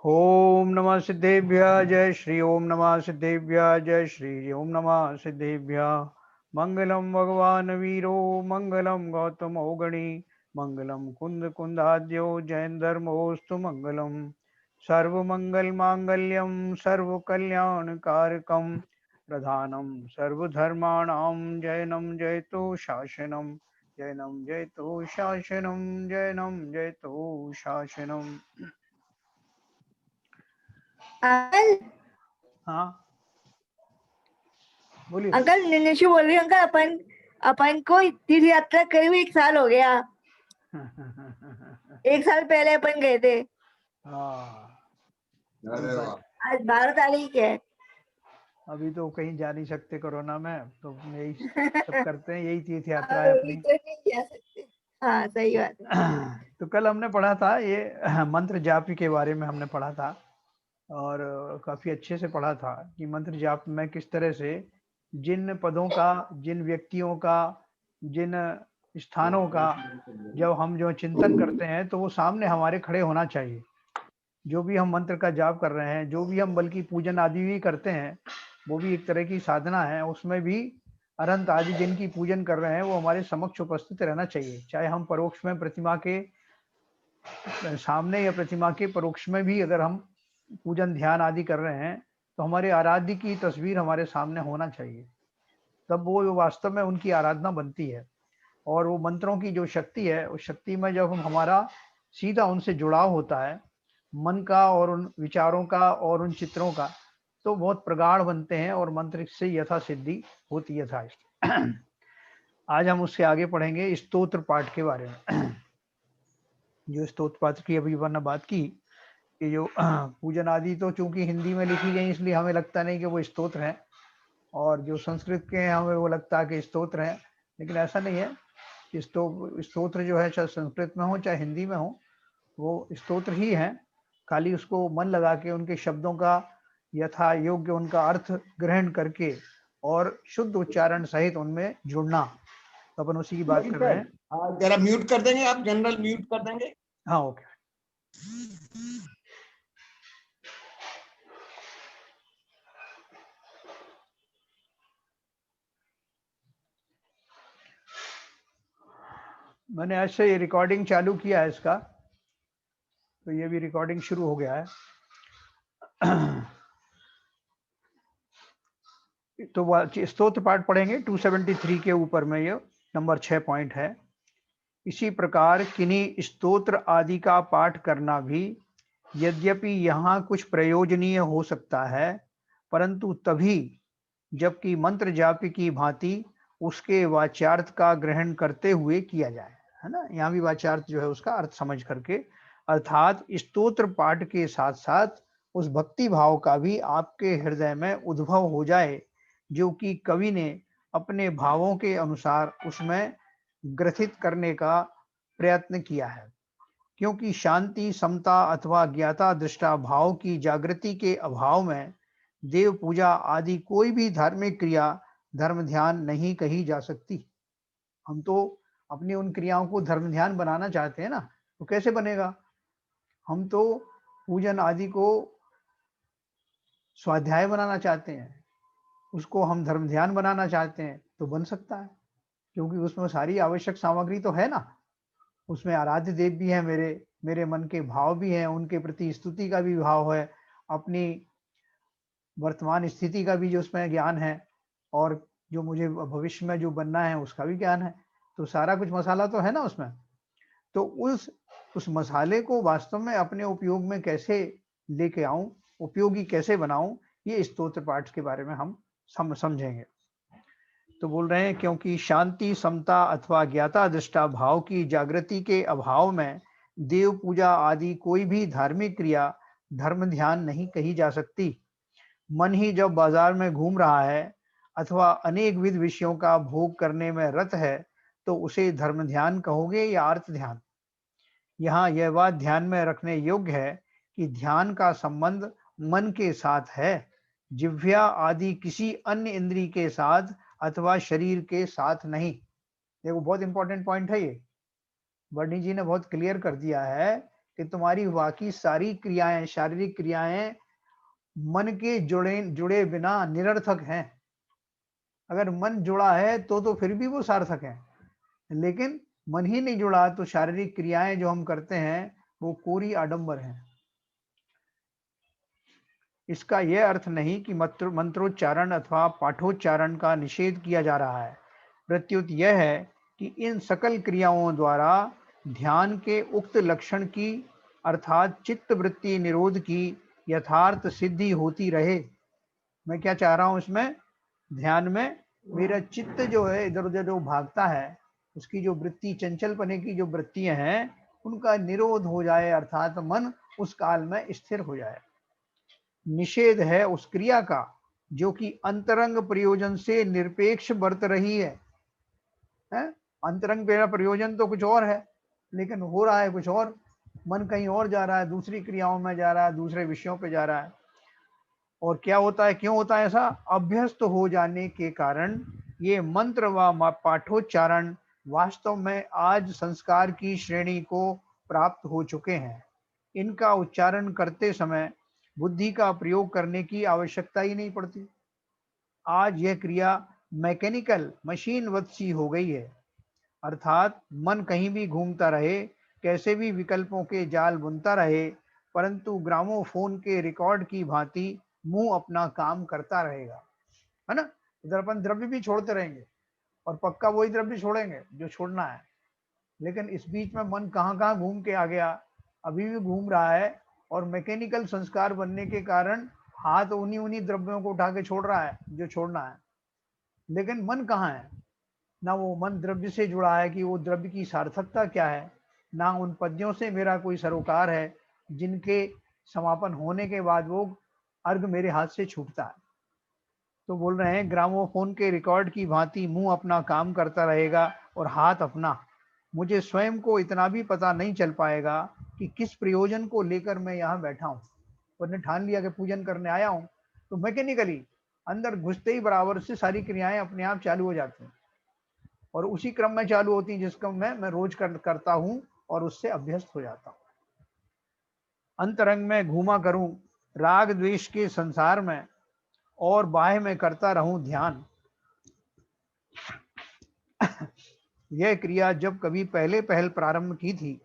ओम नमः सिद्धेभ्यः जय श्री ओम नमः सिद्धेभ्यः जय श्री ओम नमः सिद्धेभ्यः। मंगलम भगवान वीरो मंगलम गौतमो गणी मंगलम कुंद कुंदाद्यो जैन धर्मोस्तु मंगलम सर्वमंगल मांगल्यम सर्व कल्याण कारकम प्रधानम सर्वधर्माणां जैनम जयतो शासनम जैनम जयतो शासनम जैनम जयतो शासनम। अंकल हाँ बोलिए। अंकल निशु बोल रही हूँ अंकल। अपन अपन को तीर्थ यात्रा करे हुए 1 साल हो गया। 1 साल पहले अपन गए थे। हाँ अरे वाह। आज 12 तारीख है। अभी तो कहीं जा नहीं सकते कोरोना में, तो यही सब करते हैं, यही तीर्थ यात्रा है अभी अपनी। तो नहीं जा सकते। हाँ सही बात है। तो कल हमने पढ़ा था ये मंत्र जाप के बारे में हमने पढ़ा था, और काफी अच्छे से पढ़ा था कि मंत्र जाप में किस तरह से जिन पदों का, जिन व्यक्तियों का, जिन स्थानों का जब हम जो चिंतन करते हैं तो वो सामने हमारे खड़े होना चाहिए। जो भी हम मंत्र का जाप कर रहे हैं, जो भी हम बल्कि पूजन आदि भी करते हैं, वो भी एक तरह की साधना है। उसमें भी अनंत आदि जिनकी पूजन कर रहे हैं वो हमारे समक्ष उपस्थित रहना चाहिए। चाहे हम परोक्ष में प्रतिमा के सामने या प्रतिमा के परोक्ष में भी अगर हम पूजन ध्यान आदि कर रहे हैं तो हमारे आराध्य की तस्वीर हमारे सामने होना चाहिए, तब वो वास्तव में उनकी आराधना बनती है। और वो मंत्रों की जो शक्ति है, उस शक्ति में जब हम हमारा सीधा उनसे जुड़ाव होता है, मन का और उन विचारों का और उन चित्रों का, तो बहुत प्रगाढ़ बनते हैं और मंत्र से यथा सिद्धि होती है यथा। आज हम उससे आगे पढ़ेंगे स्तोत्र पाठ के बारे में। जो स्तोत्र पाठ की अभी वरना बात की कि जो पूजन आदि तो चूंकि हिंदी में लिखी गई इसलिए हमें लगता नहीं कि वो स्तोत्र हैं, और जो संस्कृत के हैं हमें वो लगता है कि स्तोत्र हैं, लेकिन ऐसा नहीं है। स्तोत्र जो है चाहे संस्कृत में हो चाहे हिंदी में हो, वो स्तोत्र ही है। खाली उसको मन लगा के उनके शब्दों का यथा योग्य उनका अर्थ ग्रहण करके और शुद्ध उच्चारण सहित उनमें जुड़ना, तो अपन उसी की बात कर रहे हैं। जरा म्यूट कर देंगे आप, जनरल म्यूट कर देंगे। हाँ ओके। मैंने आज से ये रिकॉर्डिंग चालू किया है इसका, तो ये भी रिकॉर्डिंग शुरू हो गया है। तो स्तोत्र पाठ पढ़ेंगे 273 के ऊपर में, ये नंबर 6 पॉइंट है। इसी प्रकार किन्हीं स्तोत्र आदि का पाठ करना भी यद्यपि यहाँ कुछ प्रयोजनीय हो सकता है, परंतु तभी जबकि मंत्र जाप की भांति उसके वाच्यार्थ का ग्रहण करते हुए किया जाए, है ना। यहाँ भी वाच्यार्थ जो है उसका अर्थ समझ करके, अर्थात स्तोत्र पाठ के साथ साथ उस भक्ति भाव का भी आपके हृदय में उद्भव हो जाए, जो कि कवि ने अपने भावों के अनुसार उसमें ग्रथित करने का प्रयत्न किया है। क्योंकि शांति, समता अथवा ज्ञाता दृष्टा भाव की जागृति के अभाव में देव पूजा आदि कोई भी धार्मिक क्रिया धर्म ध्यान नहीं कही जा सकती। हम तो अपनी उन क्रियाओं को धर्म ध्यान बनाना चाहते हैं ना, तो कैसे बनेगा? हम तो पूजन आदि को स्वाध्याय बनाना चाहते हैं, उसको हम धर्म ध्यान बनाना चाहते हैं, तो बन सकता है, क्योंकि उसमें सारी आवश्यक सामग्री तो है ना। उसमें आराध्य देव भी है, मेरे मन के भाव भी हैं, उनके प्रति स्तुति का भी भाव है, अपनी वर्तमान स्थिति का भी जो उसमें ज्ञान है, और जो मुझे भविष्य में जो बनना है उसका भी ज्ञान है। तो सारा कुछ मसाला तो है ना उसमें। तो उस मसाले को वास्तव में अपने उपयोग में कैसे लेके आऊं, उपयोगी कैसे बनाऊं, ये स्तोत्र पाठ के बारे में हम समझेंगे। तो बोल रहे हैं क्योंकि शांति, समता अथवा ज्ञाता दृष्टा भाव की जागृति के अभाव में देव पूजा आदि कोई भी धार्मिक क्रिया धर्म ध्यान नहीं कही जा सकती। मन ही जब बाजार में घूम रहा है अथवा अनेक विध विषयों का भोग करने में रत है, तो उसे धर्म ध्यान कहोगे या अर्थ ध्यान? यहाँ यह बात ध्यान में रखने योग्य है कि ध्यान का संबंध मन के साथ है, जिह्वा आदि किसी अन्य इंद्री के साथ अथवा शरीर के साथ नहीं। देखो बहुत इंपॉर्टेंट पॉइंट है ये, वर्णी जी ने बहुत क्लियर कर दिया है कि तुम्हारी बाकी सारी क्रियाएं, शारीरिक क्रियाएं मन के जुड़े बिना निरर्थक हैं। अगर मन जुड़ा है तो फिर भी वो सार्थक है, लेकिन मन ही नहीं जुड़ा तो शारीरिक क्रियाएं जो हम करते हैं वो कोरी आडंबर हैं। इसका यह अर्थ नहीं कि मंत्रोच्चारण अथवा पाठोच्चारण का निषेध किया जा रहा है। प्रत्युत यह है कि इन सकल क्रियाओं द्वारा ध्यान के उक्त लक्षण की अर्थात चित्त वृत्ति निरोध की यथार्थ सिद्धि होती रहे। मैं क्या चाह रहा हूं इसमें, ध्यान में मेरा चित्त जो है इधर उधर जो भागता है, उसकी जो वृत्ति, चंचल पने की जो वृत्तियां हैं, उनका निरोध हो जाए, अर्थात मन उस काल में स्थिर हो जाए। निषेध है उस क्रिया का जो कि अंतरंग प्रयोजन से निरपेक्ष बरत रही है। अंतरंग मेरा प्रयोजन तो कुछ और है, लेकिन हो रहा है कुछ और, मन कहीं और जा रहा है, दूसरी क्रियाओं में जा रहा है, दूसरे विषयों पे जा रहा है। और क्या होता है, क्यों होता है ऐसा? अभ्यस्त हो जाने के कारण ये मंत्र व पाठोच्चारण वास्तव में आज संस्कार की श्रेणी को प्राप्त हो चुके हैं। इनका उच्चारण करते समय बुद्धि का प्रयोग करने की आवश्यकता ही नहीं पड़ती। आज यह क्रिया मैकेनिकल, मशीन वत्सी हो गई है, अर्थात मन कहीं भी घूमता रहे, कैसे भी विकल्पों के जाल बुनता रहे, परंतु ग्रामोफोन के रिकॉर्ड की भांति मुंह अपना काम करता रहेगा, है ना। इधर अपन द्रव्य भी छोड़ते रहेंगे और पक्का वही द्रव्य छोड़ेंगे जो छोड़ना है, लेकिन इस बीच में मन कहाँ कहाँ घूम के आ गया, अभी भी घूम रहा है, और मैकेनिकल संस्कार बनने के कारण हाथ उन्हीं द्रव्यों को उठा के छोड़ रहा है जो छोड़ना है, लेकिन मन कहाँ है? ना वो मन द्रव्य से जुड़ा है कि वो द्रव्य की सार्थकता क्या है, ना उन पद्यों से मेरा कोई सरोकार है जिनके समापन होने के बाद वो अर्घ मेरे हाथ से छूटता है। तो बोल रहे हैं ग्रामोफोन के रिकॉर्ड की भांति मुंह अपना काम करता रहेगा और हाथ अपना। मुझे स्वयं को इतना भी पता नहीं चल पाएगा कि किस प्रयोजन को लेकर मैं यहाँ बैठा हूँ। उसने ठान लिया कि पूजन करने आया हूँ, तो मैकेनिकली अंदर घुसते ही बराबर से सारी क्रियाएं अपने आप चालू हो जाती हैं और उसी क्रम में चालू होती हैं जिसका मैं रोज करता हूँ और उससे अभ्यस्त हो जाता हूँ। अंतरंग में घूमा करूं राग द्वेष के संसार में और बाह्य में करता रहूं ध्यान। यह क्रिया जब कभी पहले पहल प्रारंभ की थी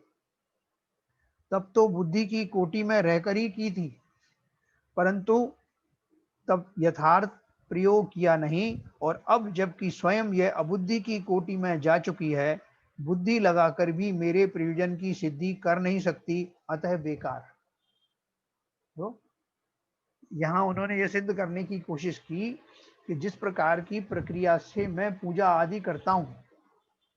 तब तो बुद्धि की कोटि में रहकर ही की थी, परंतु तब यथार्थ प्रयोग किया नहीं, और अब जबकि स्वयं यह अबुद्धि की कोटि में जा चुकी है, बुद्धि लगाकर भी मेरे प्रयोजन की सिद्धि कर नहीं सकती, अतः बेकार। तो यहाँ उन्होंने ये सिद्ध करने की कोशिश की कि जिस प्रकार की प्रक्रिया से मैं पूजा आदि करता हूँ,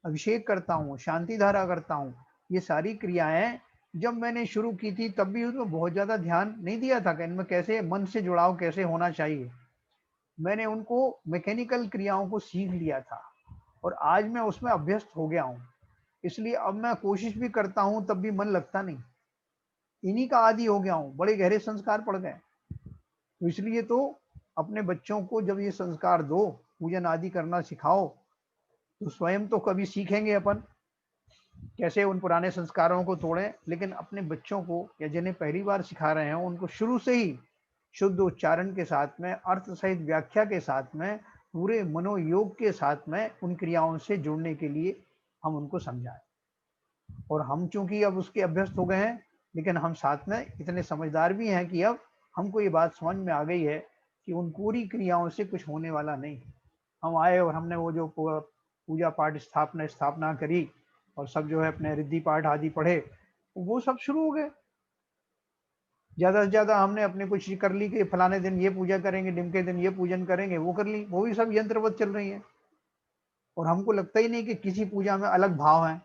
अभिषेक करता हूँ, शांति धारा करता हूँ, ये सारी क्रियाएं जब मैंने शुरू की थी तब भी उसमें बहुत ज्यादा ध्यान नहीं दिया था कि इनमें कैसे मन से जुड़ाव कैसे होना चाहिए। मैंने उनको मैकेनिकल क्रियाओं को सीख लिया था और आज मैं उसमें अभ्यस्त हो गया हूँ, इसलिए अब मैं कोशिश भी करता हूँ तब भी मन लगता नहीं, इन्हीं का आदी हो गया हूँ, बड़े गहरे संस्कार पड़ गए। तो इसलिए तो अपने बच्चों को जब ये संस्कार दो, पूजन आदि करना सिखाओ, तो स्वयं तो कभी सीखेंगे अपन कैसे उन पुराने संस्कारों को तोड़ें, लेकिन अपने बच्चों को या जिन्हें पहली बार सिखा रहे हैं उनको शुरू से ही शुद्ध उच्चारण के साथ में, अर्थ सहित व्याख्या के साथ में, पूरे मनोयोग के साथ में उन क्रियाओं से जुड़ने के लिए हम उनको समझाएं। और हम चूंकि अब उसके अभ्यस्त हो गए हैं, लेकिन हम साथ में इतने समझदार भी हैं कि अब हमको ये बात समझ में आ गई है कि उन पूरी क्रियाओं से कुछ होने वाला नहीं। हम आए और हमने वो जो पूजा पाठ स्थापना करी और सब जो है अपने रिद्धि पाठ आदि पढ़े, वो सब शुरू हो गए। ज्यादा से ज्यादा हमने अपने कुछ कर ली कि फलाने दिन ये पूजा करेंगे, ढिमके दिन ये पूजन करेंगे, वो कर ली, वो भी सब यंत्रवत चल रही है। और हमको लगता ही नहीं कि किसी पूजा में अलग भाव है।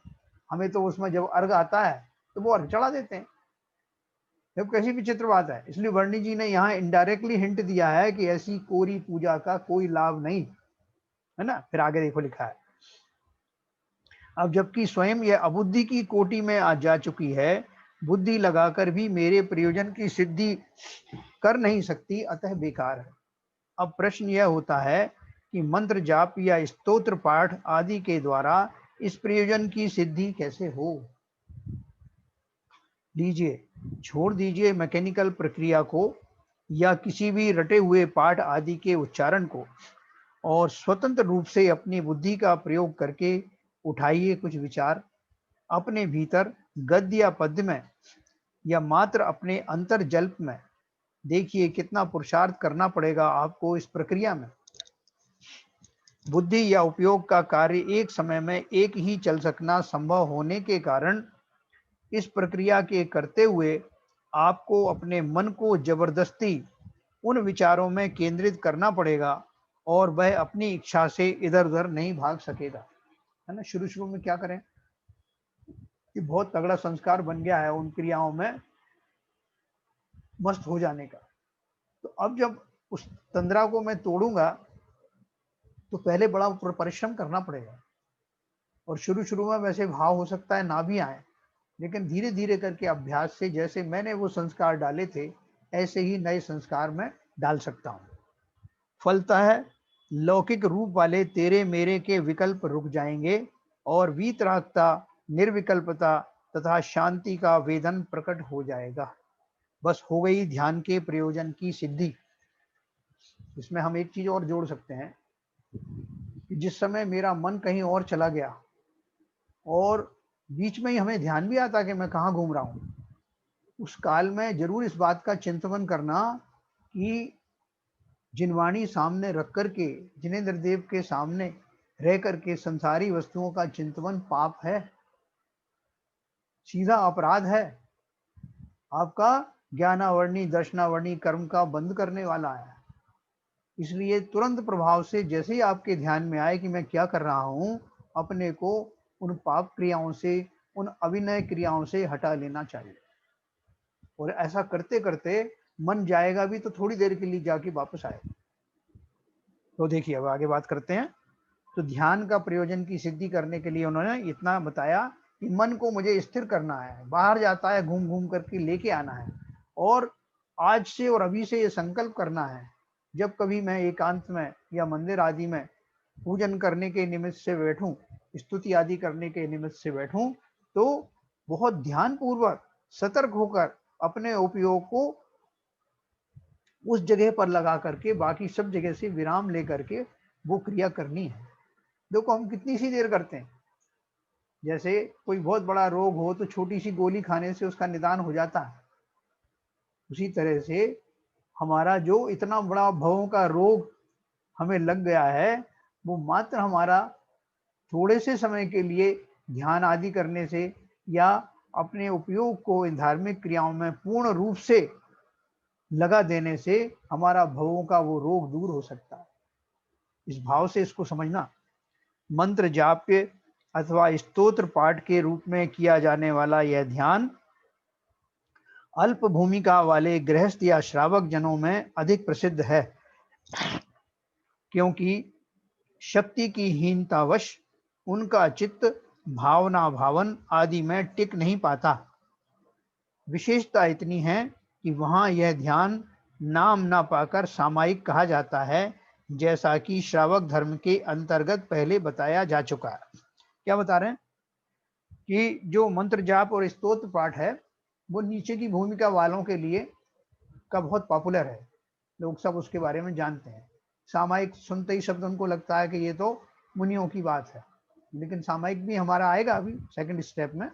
हमें तो उसमें जब अर्घ आता है तो वो अर्घ चढ़ा देते हैं, जब कैसी विचित्र बात है। इसलिए वर्णी जी ने यहाँ इनडायरेक्टली हिंट दिया है कि ऐसी कोरी पूजा का कोई लाभ नहीं है ना। फिर आगे देखो लिखा है, अब जबकि स्वयं यह अबुद्धि की कोटि में आ जा चुकी है, बुद्धि लगाकर भी मेरे प्रयोजन की सिद्धि कर नहीं सकती, अतः बेकार है। अब प्रश्न यह होता है कि मंत्र जाप या स्तोत्र पाठ आदि के द्वारा इस प्रयोजन की सिद्धि कैसे हो। लीजिए, छोड़ दीजिए मैकेनिकल प्रक्रिया को या किसी भी रटे हुए पाठ आदि के उच्चारण को और स्वतंत्र रूप से अपनी बुद्धि का प्रयोग करके उठाइए कुछ विचार अपने भीतर गद्य या पद्य में या मात्र अपने अंतर जल्प में। देखिए कितना पुरुषार्थ करना पड़ेगा आपको इस प्रक्रिया में। बुद्धि या उपयोग का कार्य एक समय में एक ही चल सकना संभव होने के कारण इस प्रक्रिया के करते हुए आपको अपने मन को जबरदस्ती उन विचारों में केंद्रित करना पड़ेगा और वह अपनी इच्छा से इधर उधर नहीं भाग सकेगा, है ना। शुरू शुरू में क्या करें कि बहुत तगड़ा संस्कार बन गया है उन क्रियाओं में मस्त हो जाने का। तो अब जब उस तंद्रा को मैं तोड़ूंगा तो पहले बड़ा परिश्रम करना पड़ेगा और शुरू शुरू में वैसे भाव हो सकता है ना भी आए, लेकिन धीरे धीरे करके अभ्यास से जैसे मैंने वो संस्कार डाले थे ऐसे ही नए संस्कार मैं डाल सकता हूँ। फलतः लौकिक रूप वाले तेरे मेरे के विकल्प रुक जाएंगे और वीतरागता, निर्विकल्पता तथा शांति का वेदन प्रकट हो जाएगा। बस हो गई ध्यान के प्रयोजन की सिद्धि। इसमें हम एक चीज और जोड़ सकते हैं कि जिस समय मेरा मन कहीं और चला गया और बीच में ही हमें ध्यान भी आता कि मैं कहाँ घूम रहा हूँ, उस काल में जरूर इस बात का चिंतन करना कि जिनवाणी सामने रख करके जिनेंद्र देव के सामने रह करके संसारी वस्तुओं का चिंतन पाप है, सीधा अपराध है, आपका ज्ञानावर्णी दर्शनावर्णी कर्म का बंद करने वाला है। इसलिए तुरंत प्रभाव से जैसे ही आपके ध्यान में आए कि मैं क्या कर रहा हूँ, अपने को उन पाप क्रियाओं से, उन अविनय क्रियाओं से हटा लेना चाहिए। और ऐसा करते करते मन जाएगा भी तो थोड़ी देर के लिए जाके वापस आएगा। तो देखिए अब आगे बात करते हैं। तो ध्यान का प्रयोजन की सिद्धि करने के लिए उन्होंने इतना बताया कि मन को मुझे स्थिर करना है, बाहर जाता है घूम घूम करके लेके आना है और आज से और अभी से ये संकल्प करना है, जब कभी मैं एकांत में या मंदिर आदि में पूजन करने के निमित्त से बैठूं, स्तुति आदि करने के निमित्त से बैठूं, तो बहुत ध्यान पूर्वक सतर्क होकर अपने उपयोग को उस जगह पर लगा करके बाकी सब जगह से विराम लेकर के वो क्रिया करनी है। देखो हम कितनी सी देर करते हैं, जैसे कोई बहुत बड़ा रोग हो तो छोटी सी गोली खाने से उसका निदान हो जाता है, उसी तरह से हमारा जो इतना बड़ा भवों का रोग हमें लग गया है, वो मात्र हमारा थोड़े से समय के लिए ध्यान आदि करने से या अपने उपयोग को इन धार्मिक क्रियाओं में पूर्ण रूप से लगा देने से हमारा भवों का वो रोग दूर हो सकता है। इस भाव से इसको समझना। मंत्र जाप्य अथवा स्तोत्र पाठ के रूप में किया जाने वाला यह ध्यान अल्प भूमिका वाले गृहस्थ या श्रावक जनों में अधिक प्रसिद्ध है, क्योंकि शक्ति की हीनतावश उनका चित्त भावना भावन आदि में टिक नहीं पाता। विशेषता इतनी है कि वहां यह ध्यान नाम ना पाकर सामायिक कहा जाता है, जैसा कि श्रावक धर्म के अंतर्गत पहले बताया जा चुका है। क्या बता रहे हैं कि जो मंत्र जाप और स्तोत्र पाठ है वो नीचे की भूमिका वालों के लिए का बहुत पॉपुलर है, लोग सब उसके बारे में जानते हैं। सामायिक सुनते ही शब्द उनको लगता है कि ये तो मुनियों की बात है, लेकिन सामायिक भी हमारा आएगा अभी सेकंड स्टेप में।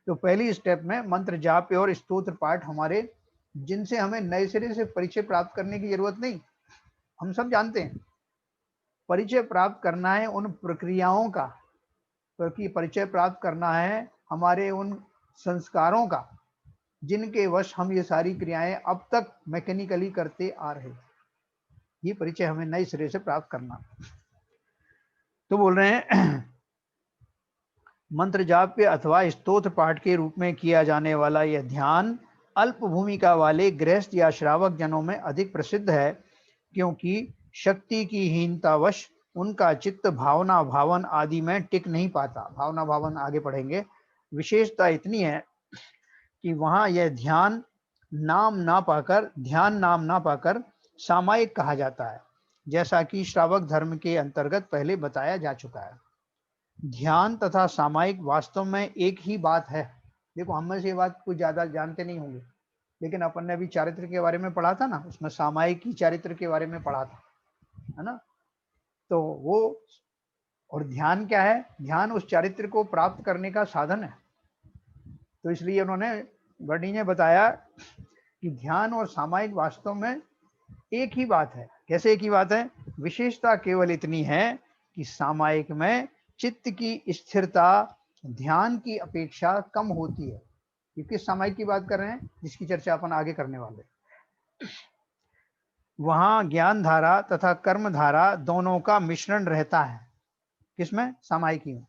तो पहली स्टेप में मंत्र जाप और स्तोत्र पाठ हमारे, जिनसे हमें नए सिरे से परिचय प्राप्त करने की जरूरत नहीं, हम सब जानते हैं। परिचय प्राप्त करना है उन प्रक्रियाओं का, क्योंकि परिचय प्राप्त करना है हमारे उन संस्कारों का जिनके वश हम ये सारी क्रियाएं अब तक मैकेनिकली करते आ रहे। ये परिचय हमें नए सिरे से प्राप्त करना। तो बोल रहे हैं मंत्र जाप्य अथवा स्तोत्र पाठ के रूप में किया जाने वाला यह ध्यान अल्प भूमिका वाले गृहस्थ या श्रावक जनों में अधिक प्रसिद्ध है, क्योंकि शक्ति की हीनतावश उनका चित्त भावना भावन आदि में टिक नहीं पाता। भावना भावन आगे पढ़ेंगे। विशेषता इतनी है कि वहां यह ध्यान नाम ना पाकर सामायिक कहा जाता है, जैसा कि श्रावक धर्म के अंतर्गत पहले बताया जा चुका है। ध्यान तथा सामायिक वास्तव में एक ही बात है। देखो हम में से ये बात कुछ ज्यादा जानते नहीं होंगे, लेकिन अपन ने अभी चारित्र के बारे में पढ़ा था ना, उसमें सामायिक की चारित्र के बारे में पढ़ा था, है ना। तो वो, और ध्यान क्या है, ध्यान उस चारित्र को प्राप्त करने का साधन है। तो इसलिए उन्होंने, वर्णी ने बताया कि ध्यान और सामायिक वास्तव में एक ही बात है। कैसे एक ही बात है? विशेषता केवल इतनी है कि सामायिक में चित्त की स्थिरता ध्यान की अपेक्षा कम होती है। ये किस सामायिक की बात कर रहे हैं, जिसकी चर्चा अपन आगे करने वाले। वहां ज्ञान धारा तथा कर्म धारा दोनों का मिश्रण रहता है। किसमें? सामायिकी में।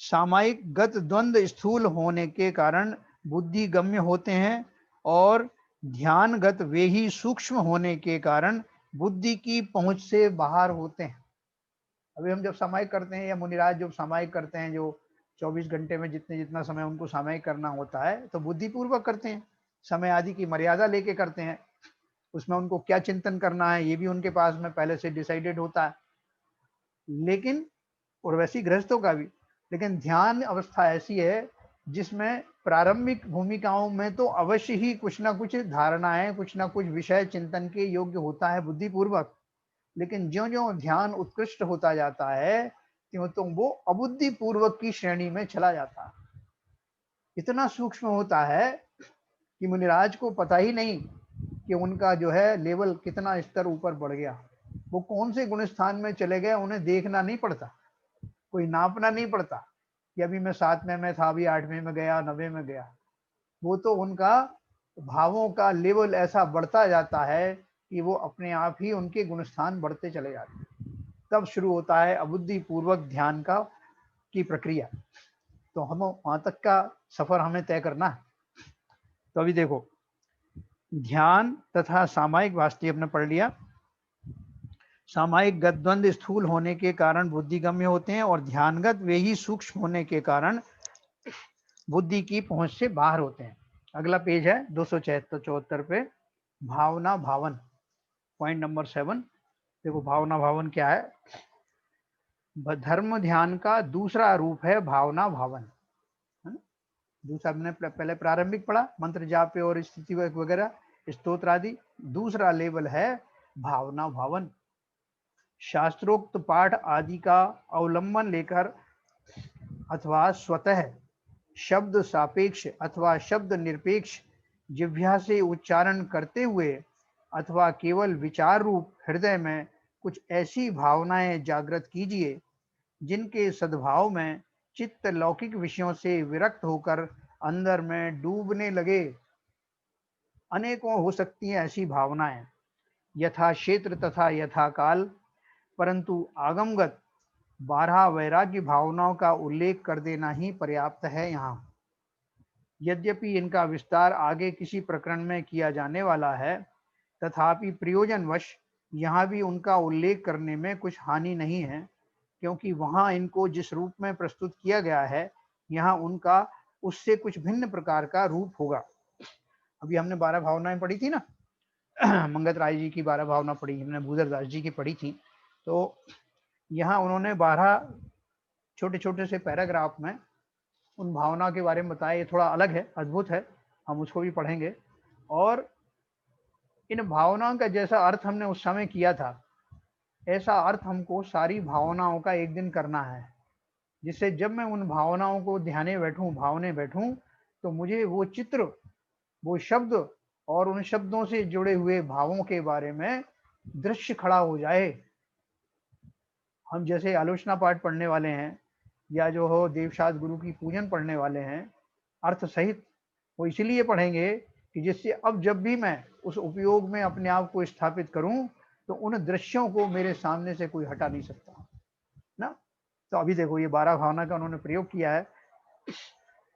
सामायिक गत द्वंद्व स्थूल होने के कारण बुद्धि गम्य होते हैं, और ध्यानगत वे ही सूक्ष्म होने के कारण बुद्धि की पहुंच से बाहर होते हैं। अभी हम जब सामायिक करते हैं, या मुनिराज जब सामायिक करते हैं, जो 24 घंटे में जितना समय उनको सामायिक करना होता है, तो बुद्धिपूर्वक करते हैं, समय आदि की मर्यादा लेके करते हैं। उसमें उनको क्या चिंतन करना है ये भी उनके पास में पहले से डिसाइडेड होता है। लेकिन, और वैसी गृहस्थों का भी, लेकिन ध्यान अवस्था ऐसी है जिसमें प्रारंभिक भूमिकाओं में तो अवश्य ही कुछ ना कुछ धारणाएं, कुछ ना कुछ विषय चिंतन के योग्य होता है बुद्धिपूर्वक। लेकिन ज्यो ज्यो ध्यान उत्कृष्ट होता जाता है, त्यों तो वो अबुद्धि पूर्वक की श्रेणी में चला जाता है। इतना सूक्ष्म होता है कि मुनिराज को पता ही नहीं कि उनका जो है लेवल कितना स्तर ऊपर बढ़ गया। वो कौन से गुण स्थान में चले गए उन्हें देखना नहीं पड़ता, कोई नापना नहीं पड़ता कि अभी मैं 7वें में था, अभी 8वें में गया, 9वें में गया। वो तो उनका भावों का लेवल ऐसा बढ़ता जाता है कि वो अपने आप ही उनके गुणस्थान बढ़ते चले जाते हैं। तब शुरू होता है अबुद्धि पूर्वक ध्यान का की प्रक्रिया। तो हम वहां तक का सफर हमें तय करना है। तो अभी देखो, ध्यान तथा सामायिक वास्तव हमने पढ़ लिया। सामायिक गत द्वंद्व स्थूल होने के कारण बुद्धिगम्य होते हैं, और ध्यानगत वे ही सूक्ष्म होने के कारण बुद्धि की पहुंच से बाहर होते हैं। अगला पेज है 274 पे, भावना भावन, पॉइंट नंबर 7। देखो भावना भावन क्या है? धर्म ध्यान का दूसरा रूप है भावना भावन। दूसरा हमने पहले प्रारंभिक पढ़ा, मंत्र जाप और स्थिति वगैरह, स्तोत्र आदि। दूसरा लेवल है भावना भावन। शास्त्रोक्त पाठ आदि का अवलंबन लेकर अथवा स्वतः शब्द सापेक्ष अथवा शब्द निरपेक्ष जिह्वा से उच्चारण करते हुए, अथवा केवल विचार रूप हृदय में कुछ ऐसी भावनाएं जागृत कीजिए जिनके सद्भाव में चित्त लौकिक विषयों से विरक्त होकर अंदर में डूबने लगे। अनेकों हो सकती हैं ऐसी भावनाएं, यथा क्षेत्र तथा यथा काल, परंतु आगमगत 12 वैराग्य भावनाओं का उल्लेख कर देना ही पर्याप्त है यहाँ। यद्यपि इनका विस्तार आगे किसी प्रकरण में किया जाने वाला है, तथापि प्रयोजनवश यहाँ भी उनका उल्लेख करने में कुछ हानि नहीं है, क्योंकि वहाँ इनको जिस रूप में प्रस्तुत किया गया है, यहाँ उनका उससे कुछ भिन्न प्रकार का रूप होगा। अभी हमने 12 भावनाएं पढ़ी थी ना, मंगत राय जी की 12 भावना पढ़ी, हमने भूधर दास जी की पढ़ी थी। तो यहाँ उन्होंने 12 छोटे छोटे से पैराग्राफ में उन भावना के बारे में बताया। ये थोड़ा अलग है, अद्भुत है, हम उसको भी पढ़ेंगे। और इन भावनाओं का जैसा अर्थ हमने उस समय किया था, ऐसा अर्थ हमको सारी भावनाओं का एक दिन करना है, जिससे जब मैं उन भावनाओं को ध्याने बैठूं, भावने बैठूं, तो मुझे वो चित्र, वो शब्द और उन शब्दों से जुड़े हुए भावों के बारे में दृश्य खड़ा हो जाए। हम जैसे आलोचना पाठ पढ़ने वाले हैं, या जो हो देवशास्त्र गुरु की पूजन पढ़ने वाले हैं अर्थ सहित, वो इसलिए पढ़ेंगे कि जिससे अब जब भी मैं उस उपयोग में अपने आप को स्थापित करूं, तो उन दृश्यों को मेरे सामने से कोई हटा नहीं सकता ना। तो अभी देखो ये 12 भावना का उन्होंने प्रयोग किया है,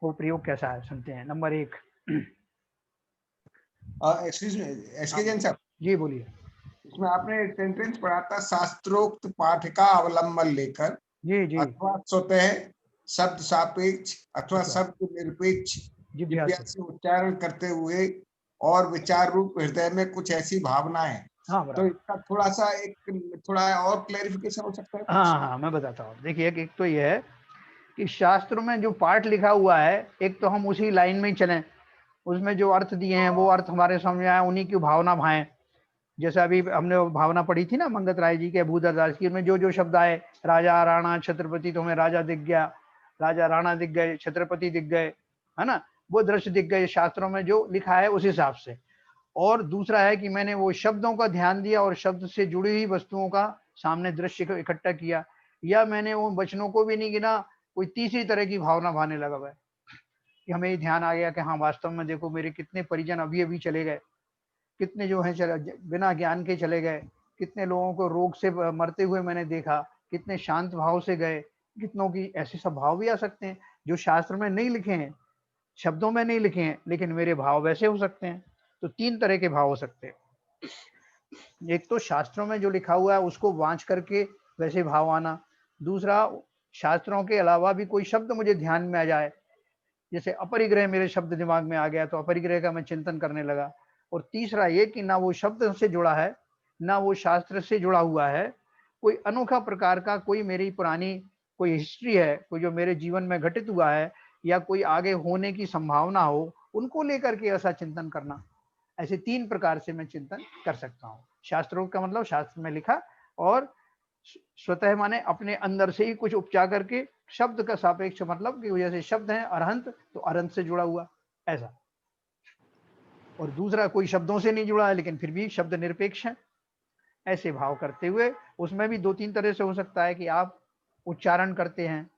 वो प्रयोग कैसा है सुनते हैं। Number 1। Excuse me, S K Jain साहब, जी बोलिए। इसमें आपने सेंटेंस पढ़ा था, शास्त्रोक्त पाठ का अवलंबन लेकर, जी जी, अथवा स्वतः शब्द सापेक्ष अथवा शब्द निरपेक्ष जिह्वा से उच्चारण करते हुए, और विचार रूप हृदय में कुछ ऐसी भावनाएं। हाँ तो बराबर। इसका थोड़ा और क्लैरिफिकेशन हो सकता है? हाँ हाँ मैं बताता हूँ। देखिए एक तो ये है कि शास्त्रों में जो पाठ लिखा हुआ है, एक तो हम उसी लाइन में ही चलें, उसमें जो अर्थ दिए हैं वो अर्थ हमारे समझ में आए, उन्हीं की भावना भाएं। जैसे अभी हमने वो भावना पढ़ी थी ना मंगत राय जी के भूधर दास की, में जो जो शब्द आए, राजा राणा छत्रपति, तुम्हें राजा दिख गया, राजा राणा दिख गए, छत्रपति दिख गए, है ना, वो दृश्य दिख गए, शास्त्रों में जो लिखा है उस हिसाब से। और दूसरा है कि मैंने वो शब्दों का ध्यान दिया और शब्द से जुड़ी हुई वस्तुओं का सामने दृश्य को इकट्ठा किया, या मैंने वो वचनों को भी नहीं गिना, कोई तीसरी तरह की भावना भाने लगा हुआ है कि हमें ये ध्यान आ गया कि हाँ वास्तव में देखो मेरे कितने परिजन अभी अभी चले गए, कितने जो है बिना ज्ञान के चले गए, कितने लोगों को रोग से मरते हुए मैंने देखा, कितने शांत भाव से गए, कितनों की ऐसे सब भाव भी आ सकते हैं जो शास्त्र में नहीं लिखे हैं, शब्दों में नहीं लिखे हैं, लेकिन मेरे भाव वैसे हो सकते हैं। तो 3 तरह के भाव हो सकते हैं, एक तो शास्त्रों में जो लिखा हुआ है उसको वांच करके वैसे भाव आना, दूसरा शास्त्रों के अलावा भी कोई शब्द मुझे ध्यान में आ जाए, जैसे अपरिग्रह मेरे शब्द दिमाग में आ गया तो अपरिग्रह का मैं चिंतन करने लगा, और तीसरा ये कि ना वो शब्द से जुड़ा है ना वो शास्त्र से जुड़ा हुआ है, कोई अनोखा प्रकार का कोई मेरी पुरानी कोई हिस्ट्री है, कोई जो मेरे जीवन में घटित हुआ है या कोई आगे होने की संभावना हो, उनको लेकर के ऐसा चिंतन करना। ऐसे 3 प्रकार से मैं चिंतन कर सकता हूँ। शास्त्रों का मतलब शास्त्र में लिखा, और स्वतः माने अपने अंदर से ही कुछ उपचा करके, शब्द का सापेक्ष मतलब कि जैसे शब्द हैं अरहंत, तो अरहंत से जुड़ा हुआ ऐसा, और दूसरा कोई शब्दों से नहीं जुड़ा है लेकिन फिर भी शब्द निरपेक्ष है, ऐसे भाव करते हुए। उसमें भी 2-3 तरह से हो सकता है कि आप उच्चारण करते हैं,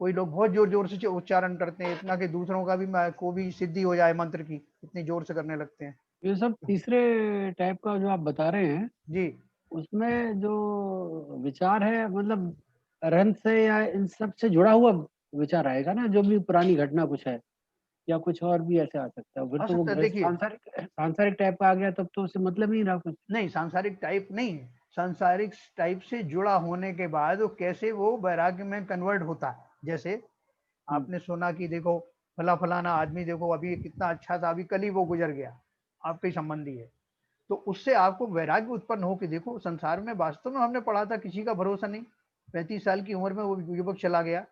कोई लोग बहुत जोर जोर से उच्चारण करते हैं, इतना कि दूसरों का भी को भी सिद्धि हो जाए मंत्र की, इतनी जोर से करने लगते हैं। ये सब तीसरे टाइप का जो आप बता रहे हैं जी, उसमें जो विचार है मतलब रंग से या इन सब से जुड़ा हुआ विचार आएगा ना, जो भी पुरानी घटना कुछ है या कुछ और भी ऐसे आ सकता है, फिर आ तो वो सकता है। देखिए, सांसारिक टाइप का आ गया तब तो उससे मतलब नहीं रहा कुछ। नहीं सांसारिक टाइप नहीं है, सांसारिक टाइप से जुड़ा होने के बाद वो कैसे वो वैराग्य में कन्वर्ट होता है। जैसे आपने सुना कि देखो फलाना आदमी देखो अभी कितना अच्छा था, अभी कल ही वो गुजर गया, आपके संबंधी है, तो उससे आपको वैराग्य उत्पन्न हो कि देखो संसार में वास्तव में हमने पढ़ा था किसी का भरोसा नहीं, 35 साल की उम्र में वो युवक चला गया,